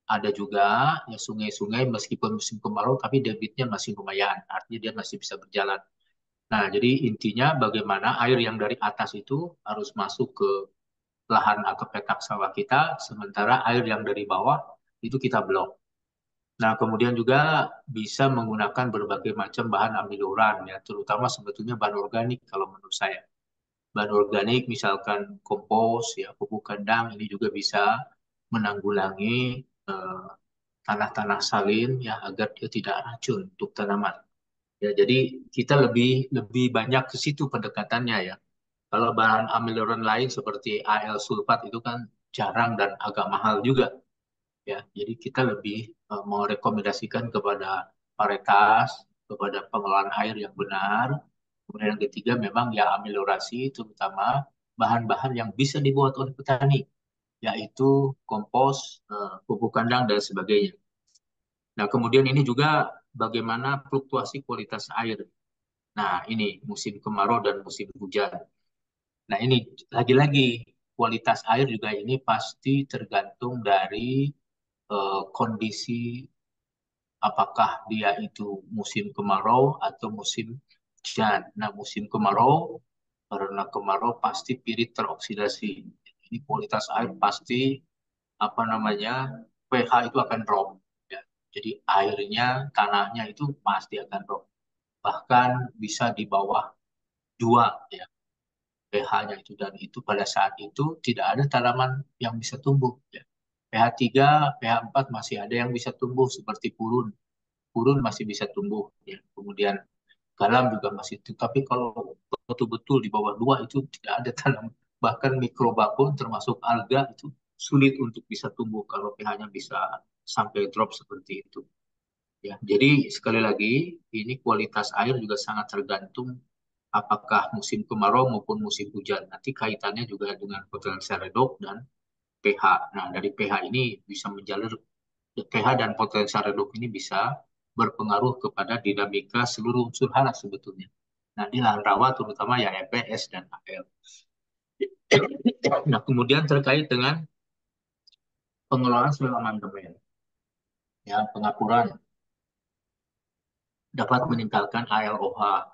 ada juga ya sungai-sungai meskipun musim kemarau, tapi debitnya masih lumayan, artinya dia masih bisa berjalan. Nah, jadi intinya bagaimana air yang dari atas itu harus masuk ke lahan atau petak sawah kita, sementara air yang dari bawah itu kita blok. Nah, kemudian juga bisa menggunakan berbagai macam bahan aminoran, ya, terutama sebetulnya bahan organik kalau menurut saya. Bahan organik misalkan kompos, ya, pupuk kandang, ini juga bisa menanggulangi eh, tanah-tanah salin, ya, agar dia tidak racun untuk tanaman. Ya, jadi kita lebih lebih banyak ke situ pendekatannya, ya. Kalau bahan aminoran lain seperti Al sulfat itu kan jarang dan agak mahal juga, ya. Jadi kita lebih merekomendasikan kepada varietas, kepada pengelolaan air yang benar. Kemudian yang ketiga memang ya ameliorasi, terutama bahan-bahan yang bisa dibuat oleh petani, yaitu kompos, pupuk kandang dan sebagainya. Nah, kemudian ini juga bagaimana fluktuasi kualitas air. Nah, ini musim kemarau dan musim hujan. Nah, ini lagi-lagi kualitas air juga ini pasti tergantung dari kondisi apakah dia itu musim kemarau atau musim hujan. Nah, musim kemarau karena kemarau pasti pirit teroksidasi. Ini kualitas air pasti apa namanya pH itu akan drop. Ya. Jadi airnya, tanahnya itu pasti akan drop. Bahkan bisa di bawah 2 ya pH-nya itu, dan itu pada saat itu tidak ada tanaman yang bisa tumbuh. Ya. pH 3, pH 4 masih ada yang bisa tumbuh seperti purun. Purun masih bisa tumbuh. Ya. Kemudian galam juga masih tumbuh. Tapi kalau betul-betul di bawah 2 itu tidak ada tanam. Bahkan mikroba pun termasuk alga itu sulit untuk bisa tumbuh kalau pH-nya bisa sampai drop seperti itu. Ya, jadi sekali lagi ini kualitas air juga sangat tergantung apakah musim kemarau maupun musim hujan. Nanti kaitannya juga dengan potensial redox dan pH. Nah, dari pH ini bisa menjalur pH dan potensial redox ini bisa berpengaruh kepada dinamika seluruh unsur hara sebetulnya. Nah, di lahan rawa terutama ya EPS dan AL. Nah, kemudian terkait dengan pengelolaan soil amandemen, ya pengapuran dapat meningkatkan ALOH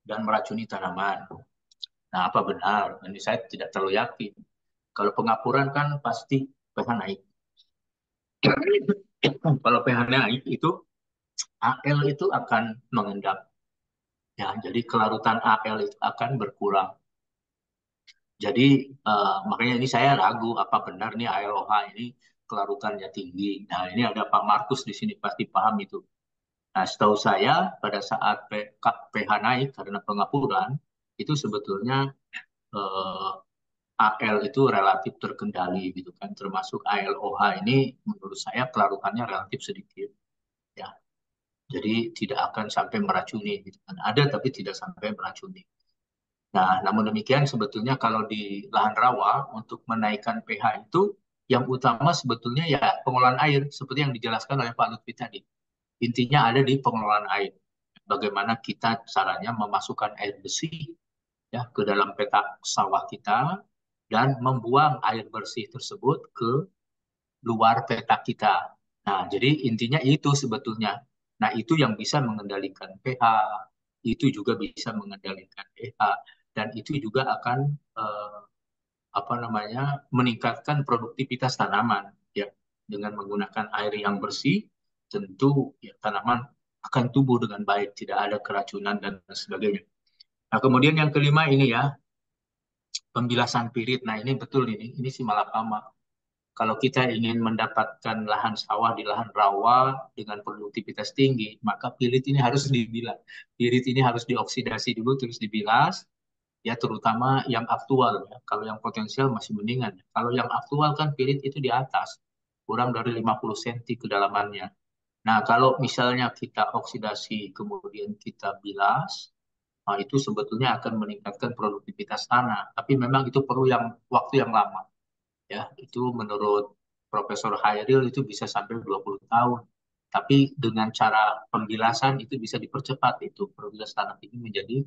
dan meracuni tanaman. Nah, apa benar? Ini saya tidak terlalu yakin. Kalau pengapuran kan pasti pH naik. Kalau pH naik itu AL itu akan mengendap. Ya, jadi kelarutan AL itu akan berkurang. Jadi makanya ini saya ragu apa benar nih ALOH ini kelarutannya tinggi. Nah, ini ada Pak Markus di sini pasti paham itu. Nah, setahu saya pada saat pH naik karena pengapuran itu sebetulnya eh, AL itu relatif terkendali gitu kan, termasuk ALOH ini menurut saya kelarutannya relatif sedikit, ya. Jadi tidak akan sampai meracuni gitu kan. Ada tapi tidak sampai meracuni. Nah, namun demikian sebetulnya kalau di lahan rawa untuk menaikkan pH itu yang utama sebetulnya ya pengelolaan air seperti yang dijelaskan oleh Pak Lutfi tadi. Intinya ada di pengelolaan air. Bagaimana kita caranya memasukkan air bersih ya ke dalam petak sawah kita dan membuang air bersih tersebut ke luar petak kita. Nah, jadi intinya itu sebetulnya. Nah, itu yang bisa mengendalikan pH, itu juga bisa mengendalikan pH, dan itu juga akan eh, apa namanya meningkatkan produktivitas tanaman ya dengan menggunakan air yang bersih tentu ya tanaman akan tumbuh dengan baik, tidak ada keracunan dan sebagainya. Nah, kemudian yang kelima ini ya pembilasan pirit. Nah, ini betul ini si malakama. Kalau kita ingin mendapatkan lahan sawah di lahan rawa dengan produktivitas tinggi, maka pirit ini harus dibilas. Pirit ini harus dioksidasi dulu terus dibilas, ya terutama yang aktual ya. Kalau yang potensial masih mendingan. Kalau yang aktual kan pirit itu di atas, kurang dari 50 cm kedalamannya. Nah, kalau misalnya kita oksidasi kemudian kita bilas, nah itu sebetulnya akan meningkatkan produktivitas tanah. Tapi memang itu perlu waktu yang lama. Ya, itu menurut Profesor Hairil itu bisa sampai 20 tahun. Tapi dengan cara pembilasan itu bisa dipercepat itu proses tanah ini menjadi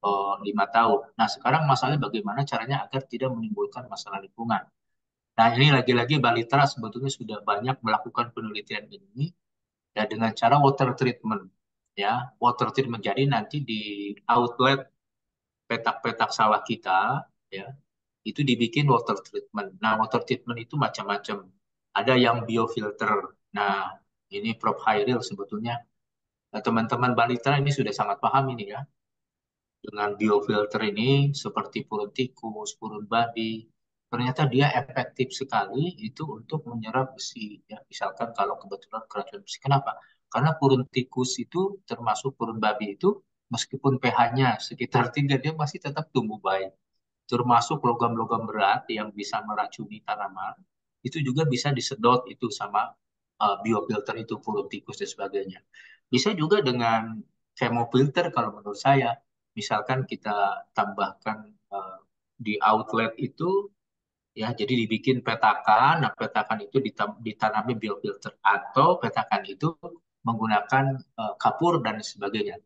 5 tahun. Nah, sekarang masalahnya bagaimana caranya agar tidak menimbulkan masalah lingkungan. Nah, ini lagi-lagi Balitra sebetulnya sudah banyak melakukan penelitian ini ya dengan cara water treatment. Ya, water treatment jadi nanti di outlet petak-petak sawah kita ya itu dibikin water treatment. Nah, water treatment itu macam-macam. Ada yang biofilter. Nah, ini Prof. Hairil sebetulnya teman-teman Balitra ini sudah sangat paham ini ya. Dengan biofilter ini seperti purun tikus, purun babi, ternyata dia efektif sekali itu untuk menyerap besi. Ya, misalkan kalau kebetulan keracunan besi. Kenapa? Karena purun tikus itu termasuk purun babi itu meskipun pH-nya sekitar 3 dia masih tetap tumbuh baik termasuk logam-logam berat yang bisa meracuni tanaman, itu juga bisa disedot itu sama biofilter itu, purun tikus dan sebagainya. Bisa juga dengan chemofilter kalau menurut saya. Misalkan kita tambahkan di outlet itu, ya jadi dibikin petakan, nah petakan itu ditanami biofilter atau petakan itu menggunakan kapur dan sebagainya.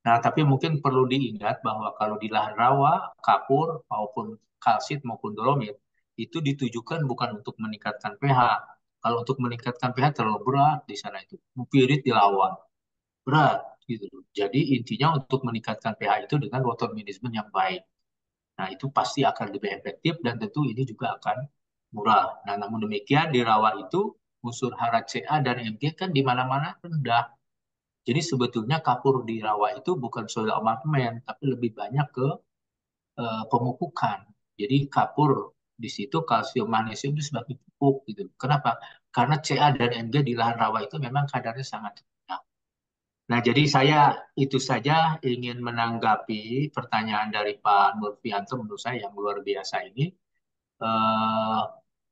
Nah, tapi mungkin perlu diingat bahwa kalau di lahan rawa, kapur maupun kalsit maupun dolomit itu ditujukan bukan untuk meningkatkan pH. Kalau untuk meningkatkan pH terlalu berat di sana itu. Mupirit dilawan, berat gitu. Jadi intinya untuk meningkatkan pH itu dengan water management yang baik. Nah, itu pasti akan lebih efektif dan tentu ini juga akan murah. Nah, namun demikian di rawa itu unsur hara Ca dan Mg kan di mana-mana rendah. Jadi sebetulnya kapur di rawa itu bukan soil amendment, tapi lebih banyak ke pemupukan. Jadi kapur di situ kalsium magnesium itu sebagai pupuk gitu. Kenapa? Karena Ca dan Mg di lahan rawa itu memang kadarnya sangat rendah. Nah, jadi saya itu saja ingin menanggapi pertanyaan dari Pak Nurfianto menurut saya yang luar biasa ini. Eh,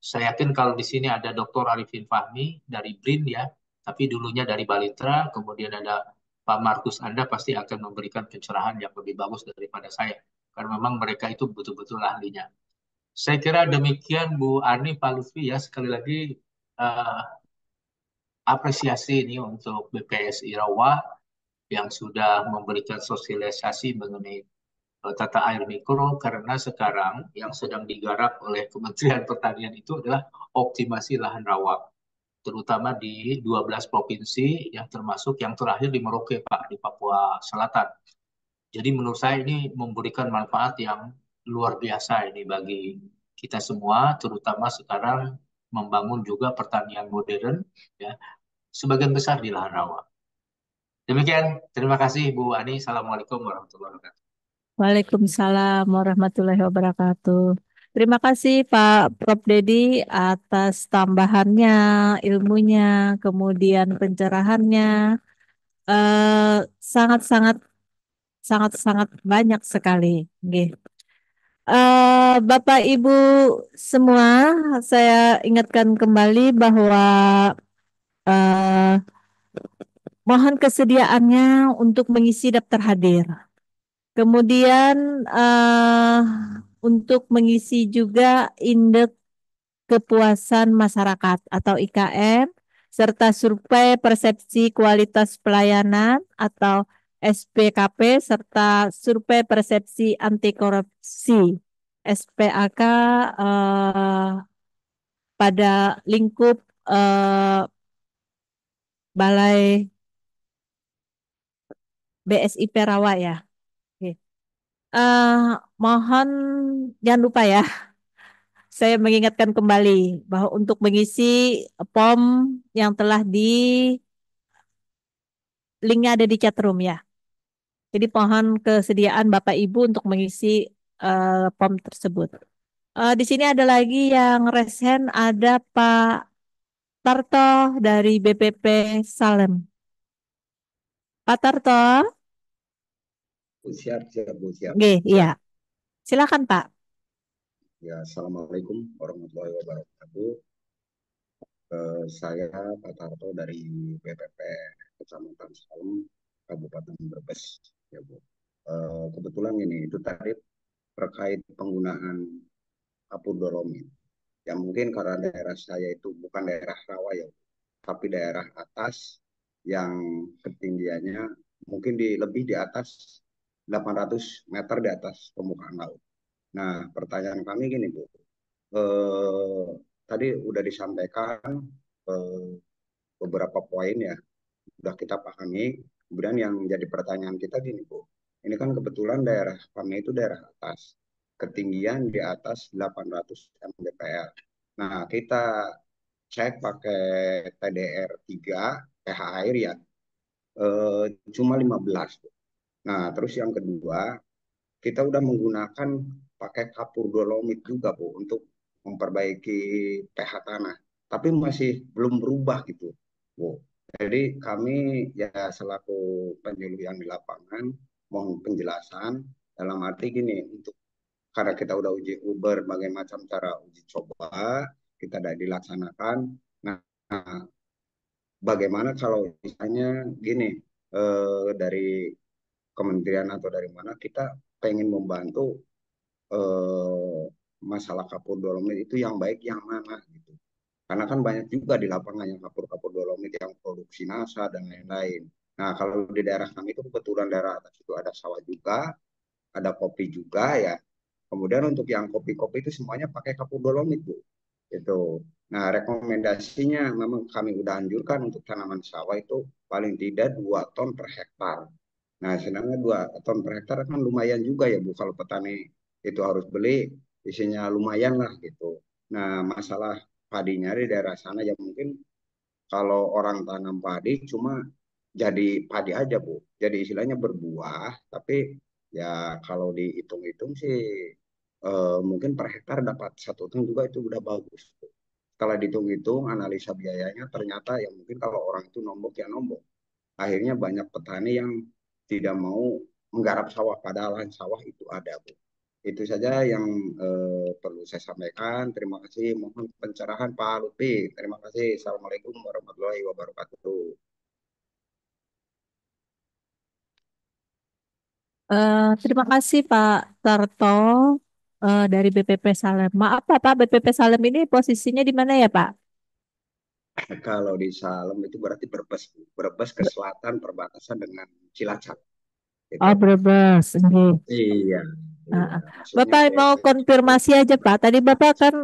saya yakin kalau di sini ada Dr. Arifin Fahmi dari BRIN ya, tapi dulunya dari Balitra, kemudian ada Pak Markus Anda pasti akan memberikan pencerahan yang lebih bagus daripada saya, karena memang mereka itu betul-betul ahlinya. Saya kira demikian Bu Ani, Pak Lutfi ya, sekali lagi eh, apresiasi ini untuk BPSI Rawa yang sudah memberikan sosialisasi mengenai tata air mikro karena sekarang yang sedang digarap oleh Kementerian Pertanian itu adalah optimasi lahan rawa, terutama di 12 provinsi yang termasuk yang terakhir di Merauke, Pak, di Papua Selatan. Jadi menurut saya ini memberikan manfaat yang luar biasa ini bagi kita semua, terutama sekarang membangun juga pertanian modern, ya, sebagian besar di lahan rawa. Demikian, terima kasih Bu Ani. Assalamualaikum warahmatullahi wabarakatuh. Waalaikumsalam warahmatullahi wabarakatuh. Terima kasih Pak Prof. Dedi atas tambahannya, ilmunya, kemudian pencerahannya. Sangat-sangat sangat-sangat banyak sekali. Nggih. Bapak Ibu semua, saya ingatkan kembali bahwa eh, mohon kesediaannya untuk mengisi daftar hadir. Kemudian untuk mengisi juga indeks kepuasan masyarakat atau IKM serta survei persepsi kualitas pelayanan atau SPKP serta survei persepsi anti korupsi SPAK pada lingkup Balai BSI Perawa ya. Oke. Eh, Mohon jangan lupa ya, saya mengingatkan kembali bahwa untuk mengisi form yang telah di linknya ada di chat room ya. Jadi mohon kesediaan Bapak Ibu untuk mengisi form tersebut. Di sini ada lagi yang resen, ada Pak Tarto dari BPP Salem. Pak Tarto, Siap, siap, Bu, siap. Oke, iya. Silakan Pak. Ya, Assalamualaikum warahmatullahi wabarakatuh. Saya Pak Tarto dari BPP Kecamatan Salem, Kabupaten Brebes, ya Bu. Kebetulan ini itu tadi terkait penggunaan kapur dolomit. Ya mungkin karena daerah saya itu bukan daerah rawa ya, tapi daerah atas yang ketinggiannya mungkin lebih di atas 800 meter di atas permukaan laut. Nah, pertanyaan kami gini, Bu. Eh, Tadi udah disampaikan eh, beberapa poin ya, udah kita pahami. Kemudian yang jadi pertanyaan kita gini, Bu. Ini kan kebetulan daerah kami itu daerah atas. Ketinggian di atas 800 mdpl. Nah, kita cek pakai TDR 3 pH air ya, cuma 15. Bu. Nah, terus yang kedua, kita udah menggunakan pakai kapur dolomit juga Bu untuk memperbaiki pH tanah, tapi masih belum berubah gitu Bu. Jadi kami ya selaku penyuluh yang di lapangan mohon penjelasan dalam arti gini, untuk karena kita udah uji berbagai macam cara uji coba kita udah dilaksanakan. Nah, bagaimana kalau misalnya gini, dari kementerian atau dari mana kita pengen membantu eh, masalah kapur dolomit itu yang baik yang mana gitu. Karena kan banyak juga di lapangan yang kapur-kapur dolomit yang produksi NASA dan lain-lain. Nah, kalau di daerah kami itu kebetulan daerah atas itu ada sawah juga, ada kopi juga ya. Kemudian untuk yang kopi-kopi itu semuanya pakai kapur dolomit, Bu. Itu. Nah, rekomendasinya memang kami udah anjurkan untuk tanaman sawah itu paling tidak 2 ton per hektar. Nah, sedangkan 2 ton per hektar kan lumayan juga ya Bu, kalau petani itu harus beli isinya lumayan lah gitu. Nah, masalah padinya di daerah sana ya mungkin kalau orang tanam padi cuma jadi padi aja Bu. Jadi istilahnya berbuah, tapi ya kalau dihitung-hitung sih mungkin per hektar dapat 1 ton juga itu udah bagus. Setelah dihitung-hitung analisa biayanya ternyata ya mungkin kalau orang itu nombok ya nombok. Akhirnya banyak petani yang tidak mau menggarap sawah, padahal lahan sawah itu ada, Bu. Itu saja yang perlu saya sampaikan. Terima kasih. Mohon pencerahan Pak Lutfi. Terima kasih. Assalamualaikum warahmatullahi wabarakatuh. Terima kasih Pak Tarto dari BPP Salem. Maaf Pak, BPP Salem ini posisinya di mana ya Pak? Kalau di Salem itu berarti Brebes, Bu. Brebes ke selatan perbatasan dengan Cilacap. Oh, Itu. Brebes. Oke. Iya, Ah, iya. ah. Maksudnya Bapak mau daerah konfirmasi aja Pak. Tadi Bapak kan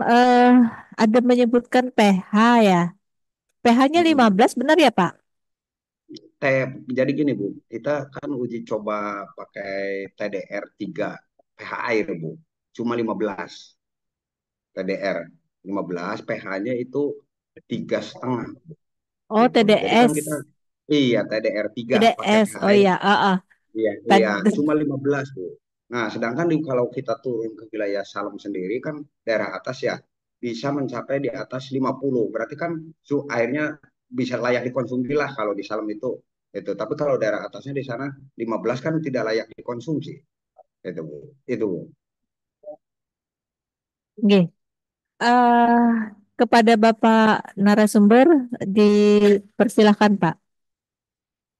ada menyebutkan pH ya. pH-nya mm, 15 benar ya Pak? jadi gini Bu, kita kan uji coba pakai TDR 3 pH air Bu, cuma 15 TDR 15 pH-nya itu 3,5 Oh, gitu. Jadi kan kita TDS. iya TDR 3 pakai TDS. pH Oh air iya, iya iya Tad- cuma 15 Bu. Nah, sedangkan kalau kita turun ke wilayah Salem sendiri kan daerah atas ya bisa mencapai di atas 50. Berarti kan airnya bisa layak dikonsumsi lah kalau di Salem itu. Itu. Tapi kalau daerah atasnya di sana 15 kan tidak layak dikonsumsi. Itu Bu. Itu Bu. Oke. eh Kepada Bapak narasumber dipersilahkan Pak.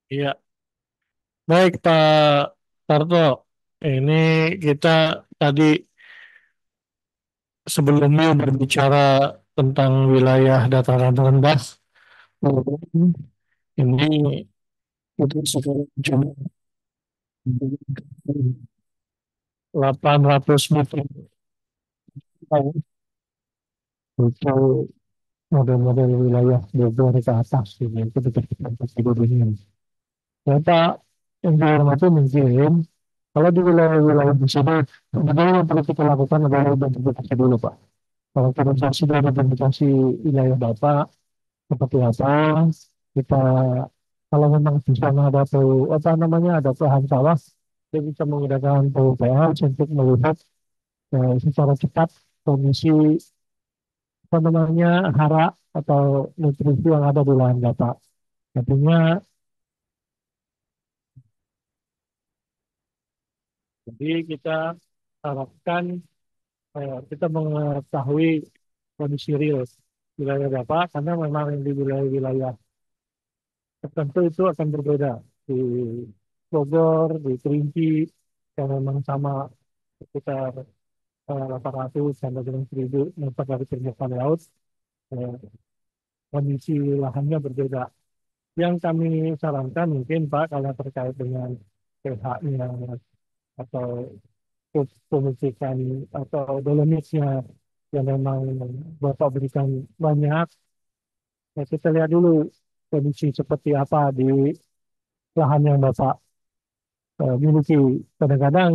Iya, baik Pak Tarto. Ini kita tadi sebelumnya berbicara tentang wilayah dataran rendah. Ini itu sekarang cuma 800 meter. Itu model-model wilayah Bogor ke atas gitu. Itu dekat kategorinya. Ya Pak, yang dihormati mungkin kalau di wilayah-wilayah di sini, sebenarnya yang perlu kita lakukan adalah identifikasi dulu Pak. Kalau kita sudah identifikasi wilayah Bapak, seperti apa, kita kalau memang di sana ada apa namanya, ada lahan sawah, kita bisa menggunakan PUPH untuk melihat secara cepat kondisi apa namanya hara atau nutrisi yang ada di lahan Bapak. Artinya, jadi kita harapkan kita mengetahui kondisi real wilayah Bapak, karena memang di wilayah-wilayah tertentu itu akan berbeda. Di Bogor, di Kerinci, yang memang sama sekitar 800 sampai dengan 1000 meter dari permukaan laut, eh, kondisi lahannya berbeda. Yang kami sarankan mungkin Pak, kalau terkait dengan pH-nya atau pemutikan atau dolomitnya yang memang Bapak berikan banyak, ya kita lihat dulu kondisi seperti apa di lahan yang Bapak miliki. Kadang-kadang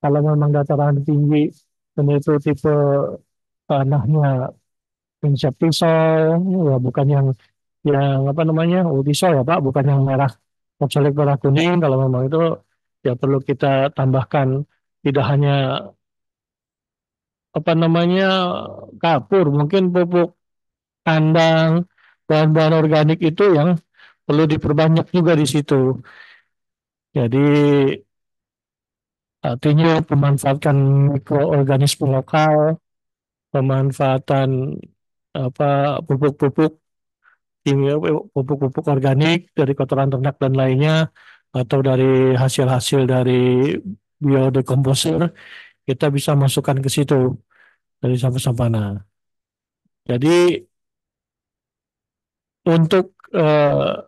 kalau memang dataran tinggi dan itu tipe tanahnya prinsip pisau, ya bukan yang apa namanya, pisau ya Pak, bukan yang merah, absolut merah kuning. Kalau memang itu ya perlu kita tambahkan tidak hanya apa namanya kapur, mungkin pupuk kandang, bahan-bahan organik itu yang perlu diperbanyak juga di situ. Jadi artinya pemanfaatkan mikroorganisme lokal, pemanfaatan apa pupuk-pupuk kimia, pupuk-pupuk organik dari kotoran ternak dan lainnya, atau dari hasil-hasil dari biodekomposer, kita bisa masukkan ke situ dari sampah-sampah. Jadi untuk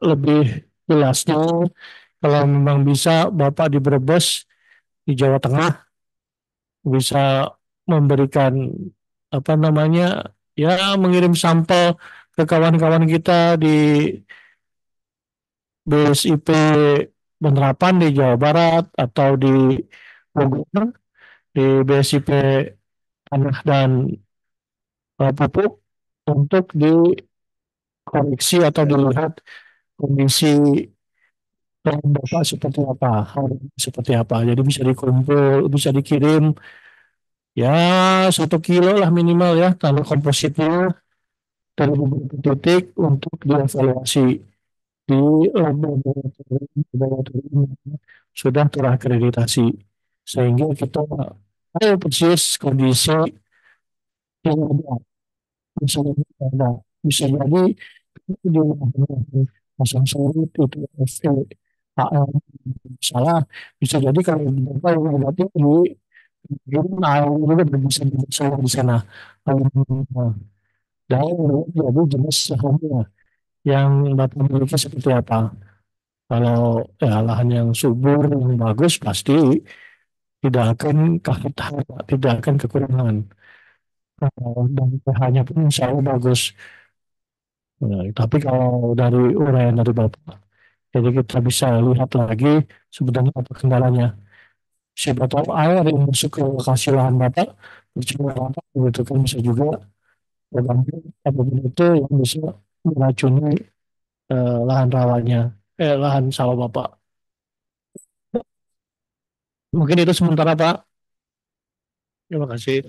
lebih jelasnya, kalau memang bisa Bapak di Brebes, di Jawa Tengah, bisa memberikan apa namanya, ya mengirim sampel ke kawan-kawan kita di BSIP Penerapan di Jawa Barat atau di Bogor, di BSIP Tanah dan Pupuk, untuk dikoreksi atau Ya, dilihat kondisi Bapak seperti apa, seperti apa. Jadi bisa dikumpul, bisa dikirim ya 1 kilo lah minimal ya tanah kompositnya dari beberapa titik untuk dievaluasi di laboratorium sudah terakreditasi, sehingga kita tahu persis kondisi yang ada. Misalnya ada, bisa jadi di pasang surut itu FE AM salah, bisa jadi kalau beberapa yang negatif di air juga bisa bermasalah di sana. Dan jadi jenis lahannya yang Bapak miliki seperti apa. Kalau ya, lahan yang subur, yang bagus, pasti tidak akan kehabisan, tidak akan kekurangan. Dan pH-nya pun insya Allah bagus. Nah, tapi kalau dari uraian dari Bapak, jadi kita bisa lihat lagi sebenarnya apa kendalanya. Siapa tahu air yang masuk ke lokasi lahan Bapak, percuma Bapak, itu kan bisa juga terganggu apabila itu yang bisa meracuni lahan rawanya, lahan sawah Bapak. Mungkin itu sementara Pak. Terima kasih.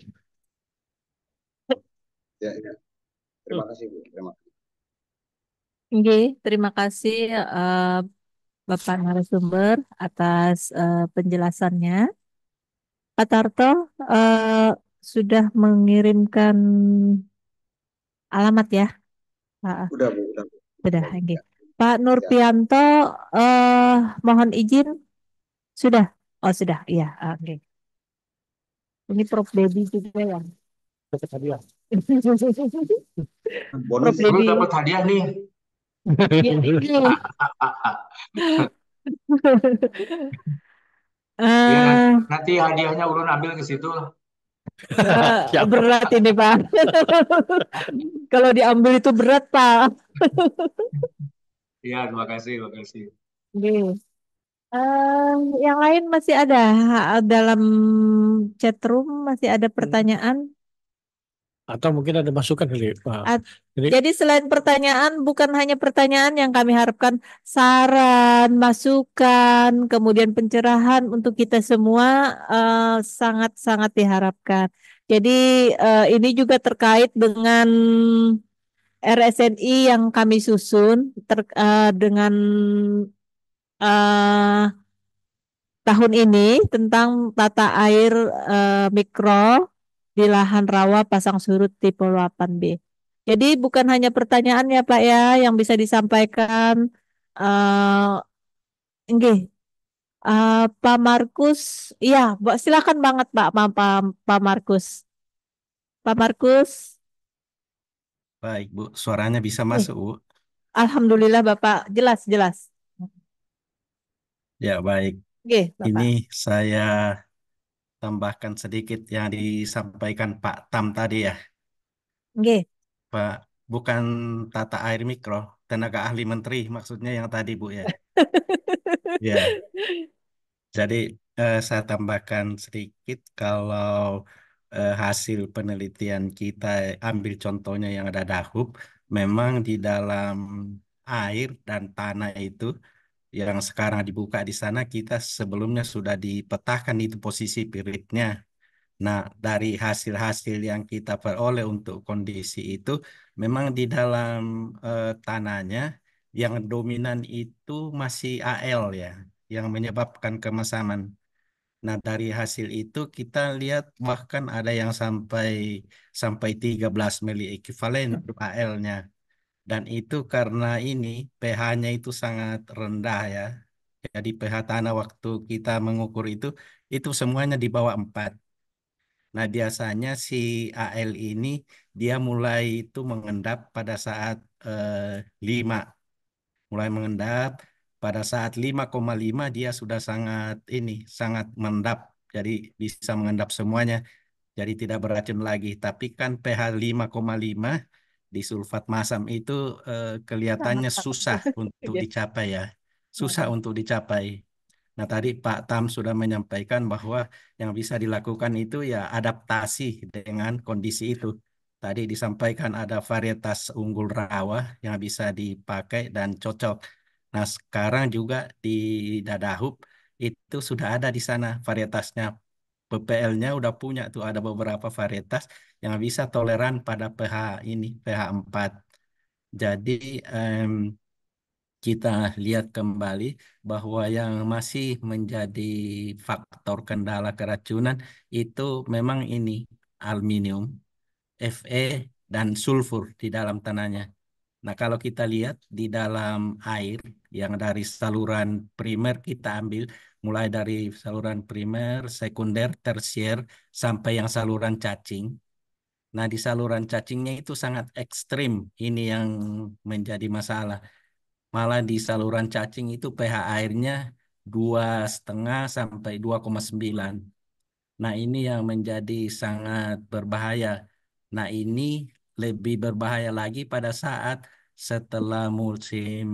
ya, ya. Terima kasih Bu. Terima kasih. Oke, terima kasih Bapak narasumber atas penjelasannya. Pak Tarto sudah mengirimkan alamat ya? Ah, Udah Bu, udah Bu. sudah, Ya, oke. ya, Pak ya. Nurpianto mohon izin sudah. Oh sudah, iya. Oke. Ini Prof Dedi juga ya. Dapat hadiah. Prof Bonus. Lu Dedi. dapat hadiah nih. Iya, thank you. Ya, Eh, nanti hadiahnya ulun ambil ke situ. Siap. berat ini Pak. Kalau diambil itu berat Pak. Iya, terima kasih, terima kasih. Oke. Eh, yang lain masih ada dalam chat room masih ada pertanyaan. Atau mungkin ada masukan kali Pak. At- Jadi Jadi selain pertanyaan, bukan hanya pertanyaan yang kami harapkan, saran, masukan, kemudian pencerahan untuk kita semua sangat-sangat diharapkan. Jadi ini juga terkait dengan RSNI yang kami susun dengan eh, tahun ini tentang tata air mikro di lahan rawa pasang surut tipe 8B. Jadi bukan hanya pertanyaan ya Pak ya yang bisa disampaikan. Nggih, Pak Markus, iya, silakan banget Pak Markus. Pak Markus, Baik, Bu. Suaranya bisa nih, masuk, Bu. Alhamdulillah Bapak jelas jelas. Ya, baik. Oke, Ini Bapak. saya tambahkan sedikit yang disampaikan Pak Tam tadi ya. Oke. Pak, bukan tata air mikro, tenaga ahli menteri maksudnya yang tadi, Bu ya. Ya, jadi saya tambahkan sedikit kalau hasil penelitian kita ambil contohnya yang ada dahub, memang di dalam air dan tanah itu yang sekarang dibuka di sana kita sebelumnya sudah dipetakan itu posisi piritnya. Nah, dari hasil-hasil yang kita peroleh untuk kondisi itu, memang di dalam tanahnya yang dominan itu masih AL ya, yang menyebabkan kemasaman. Nah, dari hasil itu kita lihat bahkan ada yang sampai sampai 13 mili ekuivalen AL-nya. Dan itu karena ini pH-nya itu sangat rendah ya. Jadi pH tanah waktu kita mengukur itu semuanya di bawah 4. Nah, biasanya si AL ini dia mulai itu mengendap pada saat 5. Mulai mengendap pada saat 5,5 dia sudah sangat mengendap. Jadi bisa mengendap semuanya. Jadi tidak beracun lagi. Tapi kan pH 5,5 di sulfat masam itu kelihatannya susah untuk dicapai ya. Susah untuk dicapai. Nah, tadi Pak Tam sudah menyampaikan bahwa yang bisa dilakukan itu ya adaptasi dengan kondisi itu. Tadi disampaikan ada varietas unggul rawa yang bisa dipakai dan cocok. Nah, sekarang juga di Dadahub itu sudah ada di sana varietasnya. PPL-nya udah punya tuh ada beberapa varietas yang bisa toleran pada pH ini, pH 4. Jadi kita lihat kembali bahwa yang masih menjadi faktor kendala keracunan itu memang ini aluminium, Fe, dan sulfur di dalam tanahnya. Nah, kalau kita lihat di dalam air yang dari saluran primer kita ambil, mulai dari saluran primer, sekunder, tersier, sampai yang saluran cacing. Nah, di saluran cacingnya itu sangat ekstrim. Ini yang menjadi masalah. Malah di saluran cacing itu pH airnya 2,5 sampai 2,9. Nah, ini yang menjadi sangat berbahaya. Nah, ini lebih berbahaya lagi pada saat setelah musim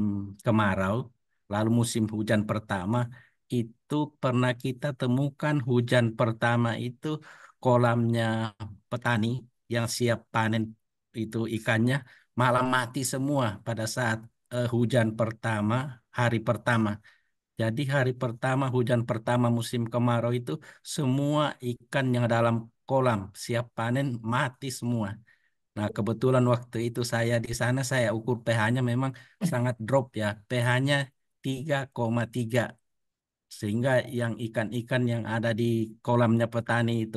kemarau, lalu musim hujan pertama, itu pernah kita temukan hujan pertama itu kolamnya petani yang siap panen itu ikannya malah mati semua pada saat hujan pertama, hari pertama. Jadi hari pertama, hujan pertama musim kemarau itu semua ikan yang dalam kolam siap panen mati semua. Nah, kebetulan waktu itu saya di sana saya ukur pH-nya memang sangat drop ya. pH-nya 3,3. Sehingga yang ikan-ikan yang ada di kolamnya petani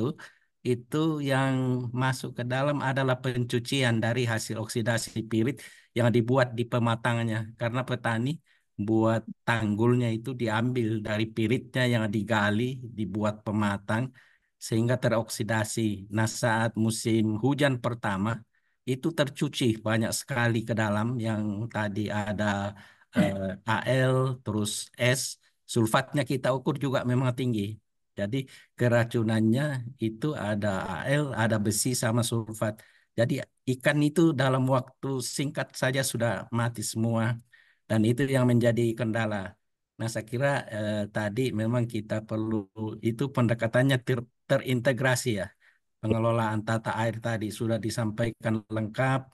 itu yang masuk ke dalam adalah pencucian dari hasil oksidasi pirit yang dibuat di pematangannya. Karena petani buat tanggulnya itu diambil dari piritnya yang digali, dibuat pematang sehingga teroksidasi. Nah, saat musim hujan pertama itu tercuci banyak sekali ke dalam yang tadi ada AL, terus S. Sulfatnya kita ukur juga memang tinggi. Jadi keracunannya itu ada Al, ada besi sama sulfat. Jadi ikan itu dalam waktu singkat saja sudah mati semua. Dan itu yang menjadi kendala. Nah, saya kira tadi memang kita perlu itu pendekatannya terintegrasi ya. Pengelolaan tata air tadi sudah disampaikan lengkap,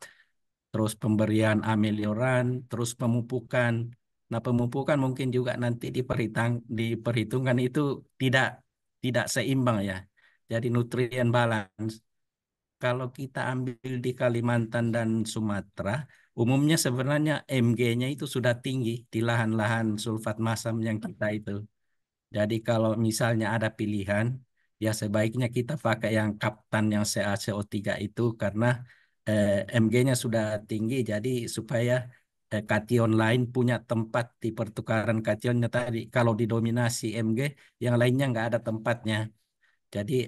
terus pemberian amelioran, terus pemupukan. Nah, pemupukan mungkin juga nanti diperhitungkan itu tidak tidak seimbang ya. Jadi nutrien balance. kalau kita ambil di Kalimantan dan Sumatera, umumnya sebenarnya Mg-nya itu sudah tinggi di lahan-lahan sulfat masam yang kita itu. Jadi kalau misalnya ada pilihan, ya sebaiknya kita pakai yang Kaptan yang CaCO3 itu karena Mg-nya sudah tinggi, jadi supaya kation lain punya tempat di pertukaran kationnya tadi. Kalau didominasi Mg, yang lainnya nggak ada tempatnya. Jadi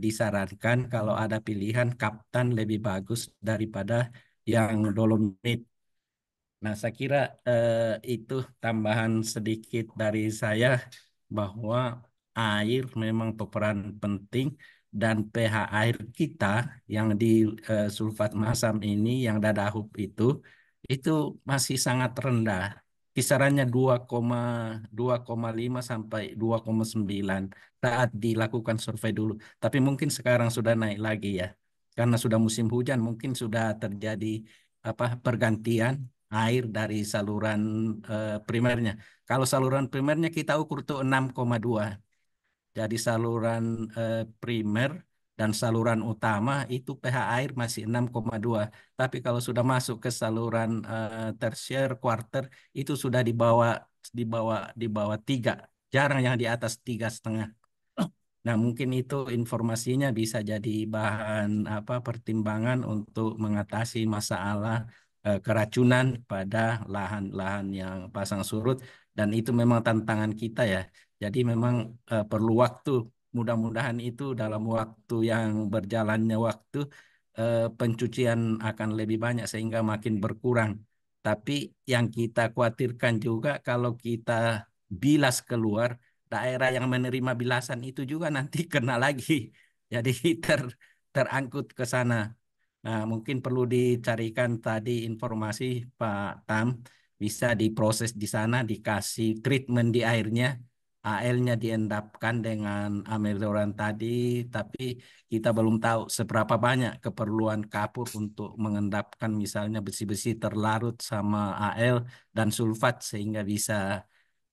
disarankan kalau ada pilihan Kaptan lebih bagus daripada yang Dolomit. Nah, saya kira itu tambahan sedikit dari saya bahwa air memang berperan penting dan pH air kita yang di sulfat masam ini, yang dadahub itu masih sangat rendah. Kisarannya 2,5 sampai 2,9 saat dilakukan survei dulu. Tapi mungkin sekarang sudah naik lagi ya. Karena sudah musim hujan, mungkin sudah terjadi pergantian air dari saluran primernya. Kalau saluran primernya kita ukur tuh 6,2. Jadi saluran primer dan saluran utama itu pH air masih 6,2. Tapi kalau sudah masuk ke saluran tersier, quarter itu sudah di bawah 3. Jarang yang di atas 3,5. Nah, mungkin itu informasinya bisa jadi bahan pertimbangan untuk mengatasi masalah keracunan pada lahan-lahan yang pasang surut, dan itu memang tantangan kita ya. Jadi memang perlu waktu. Mudah-mudahan itu dalam waktu yang berjalannya waktu pencucian akan lebih banyak sehingga makin berkurang. Tapi yang kita khawatirkan juga kalau kita bilas keluar, daerah yang menerima bilasan itu juga nanti kena lagi. Jadi terangkut ke sana. Nah, mungkin perlu dicarikan tadi informasi Pak Tam, bisa diproses di sana, dikasih treatment di airnya, AL-nya diendapkan dengan ameliorant tadi, tapi kita belum tahu seberapa banyak keperluan kapur untuk mengendapkan misalnya besi-besi terlarut sama AL dan sulfat sehingga bisa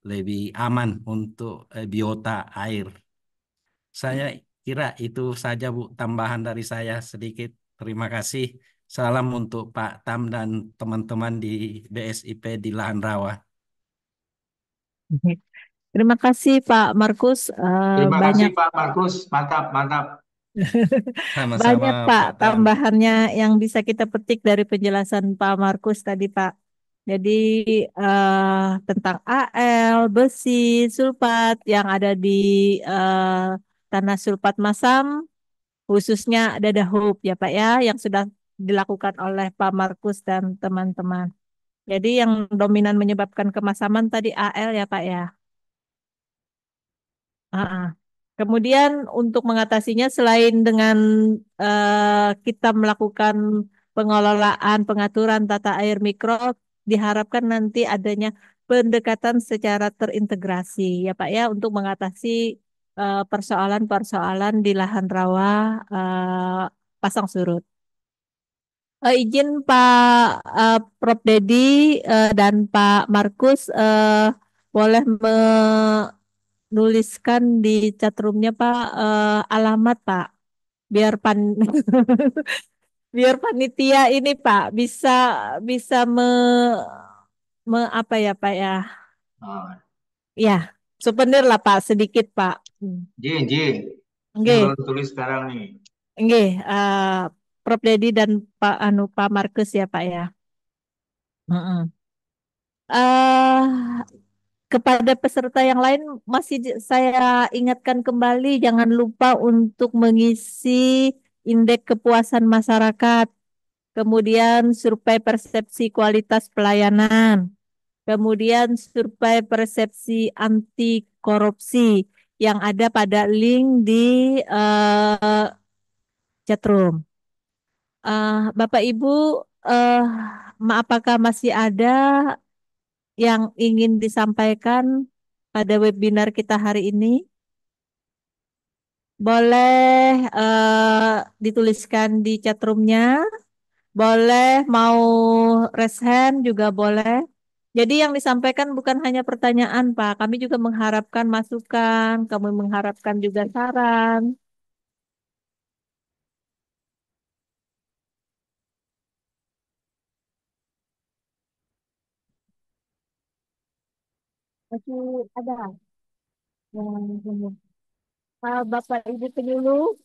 lebih aman untuk biota air. Saya kira itu saja Bu, tambahan dari saya sedikit. Terima kasih. Salam untuk Pak Tam dan teman-teman di BSIP di Lahan Rawa. Terima kasih Pak Markus. Terima kasih Banyak Pak Markus, mantap, mantap. Sama-sama banyak Pak Pak Tam. tambahannya yang bisa kita petik dari penjelasan Pak Markus tadi Pak. Jadi tentang AL, besi, sulfat yang ada di tanah sulfat masam, khususnya Dadahub ya Pak ya, yang sudah dilakukan oleh Pak Markus dan teman-teman. Jadi yang dominan menyebabkan kemasaman tadi AL ya Pak ya. Ah, Kemudian untuk mengatasinya selain dengan kita melakukan pengelolaan, pengaturan tata air mikro, diharapkan nanti adanya pendekatan secara terintegrasi ya Pak ya untuk mengatasi persoalan-persoalan di lahan rawa pasang surut. Izin Pak Prof. Dedi dan Pak Markus boleh menuliskan di chatroomnya Pak alamat Pak biar biar panitia ini Pak bisa bisa apa ya Pak ya Oh, ya souvenir lah Pak sedikit Pak. Jin, Jin. Ini Nggih, baru tulis sekarang nih. nggih Prof. Dedi dan Pak Markus ya Pak ya. Heeh. eh Kepada peserta yang lain masih saya ingatkan kembali jangan lupa untuk mengisi indeks kepuasan masyarakat, kemudian survei persepsi kualitas pelayanan, kemudian survei persepsi anti korupsi yang ada pada link di chatroom. Bapak Ibu, eh, apakah masih ada yang ingin disampaikan pada webinar kita hari ini? Boleh dituliskan di chat roomnya, boleh mau raise hand juga boleh. Jadi yang disampaikan bukan hanya pertanyaan, Pak. Kami juga mengharapkan masukan, kami mengharapkan juga saran. Masih ada yang belum. Bapak Ibu penyuluh,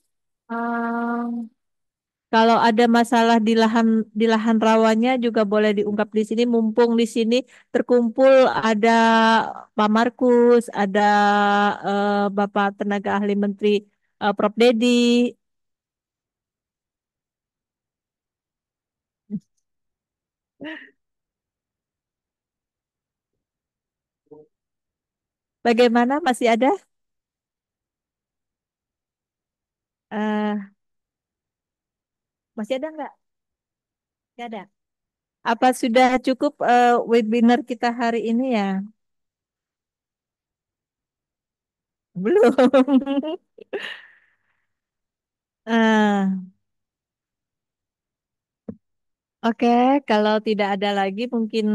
eh, kalau ada masalah di lahan rawanya juga boleh diungkap di sini. Mumpung di sini terkumpul ada Pak Markus, ada Bapak Tenaga Ahli Menteri Prof Dedi. Bagaimana? Masih ada? Eh, masih ada nggak? Nggak ada. Apa sudah cukup webinar kita hari ini ya? Belum. Eh, oke, kalau tidak ada lagi mungkin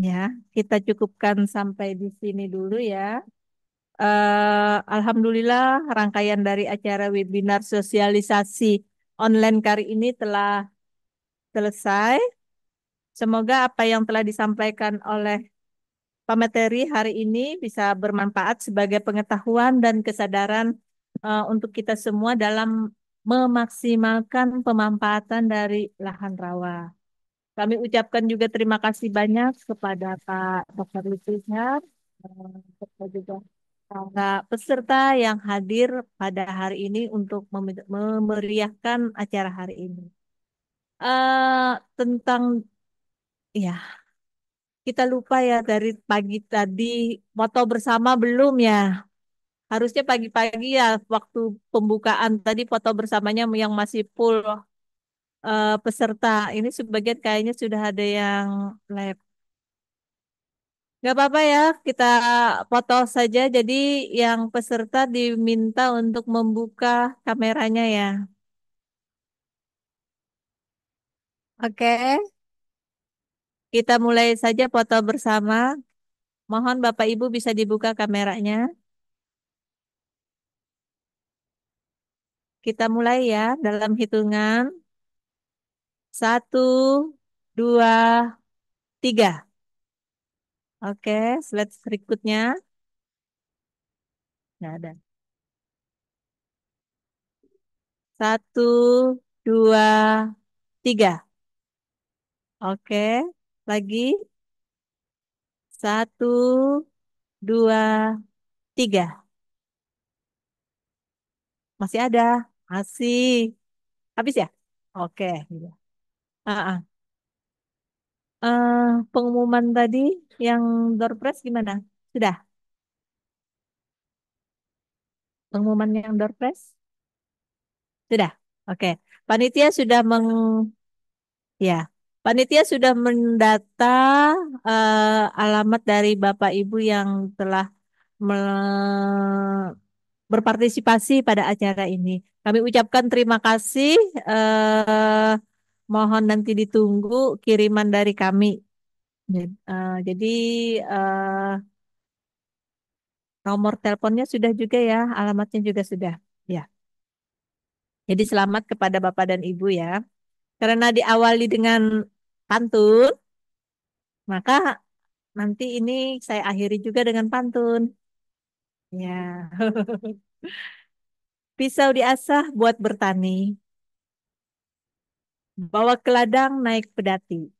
ya kita cukupkan sampai di sini dulu ya. Alhamdulillah rangkaian dari acara webinar sosialisasi online kali ini telah selesai. Semoga apa yang telah disampaikan oleh pemateri hari ini bisa bermanfaat sebagai pengetahuan dan kesadaran untuk kita semua dalam memaksimalkan pemanfaatan dari lahan rawa. Kami ucapkan juga terima kasih banyak kepada Pak Dr. Lutfihar, serta juga para peserta yang hadir pada hari ini untuk memeriahkan acara hari ini. Tentang ya kita lupa ya dari pagi tadi foto bersama belum ya? Harusnya pagi-pagi ya waktu pembukaan tadi foto bersamanya yang masih full peserta. Ini sebagian kayaknya sudah ada yang live. Nggak apa-apa ya, kita foto saja. Jadi yang peserta diminta untuk membuka kameranya ya. Oke, kita mulai saja foto bersama. Mohon Bapak Ibu bisa dibuka kameranya. Kita mulai ya dalam hitungan 1, 2, 3. Oke, slide berikutnya. Nggak ada. 1, 2, 3. Oke, lagi. 1, 2, 3. Masih ada. Masih. Habis ya? Oke. Iya. Ah, ah. Pengumuman tadi yang door prize gimana? Sudah? Pengumuman yang door prize? Sudah? Oke. Panitia sudah ya. Panitia sudah mendata alamat dari Bapak Ibu yang telah berpartisipasi pada acara ini. Kami ucapkan terima kasih. Mohon nanti ditunggu kiriman dari kami. Jadi nomor teleponnya sudah juga ya, alamatnya juga sudah. Ya. Jadi selamat kepada Bapak dan Ibu ya. Karena diawali dengan pantun, maka nanti ini saya akhiri juga dengan pantun. Ya. Pisau diasah buat bertani, bawa ke ladang naik pedati.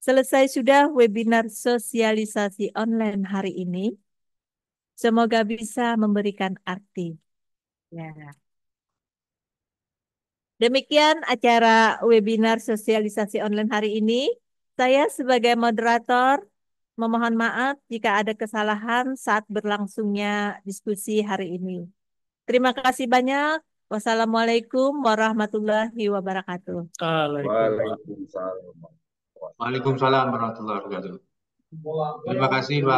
Selesai sudah webinar sosialisasi online hari ini. Semoga bisa memberikan arti. Ya. Demikian acara webinar sosialisasi online hari ini. Saya sebagai moderator memohon maaf jika ada kesalahan saat berlangsungnya diskusi hari ini. Terima kasih banyak. Wassalamualaikum warahmatullahi wabarakatuh. Waalaikumsalam. Waalaikumsalam. Waalaikumsalam warahmatullahi wabarakatuh. Terima kasih, Pak.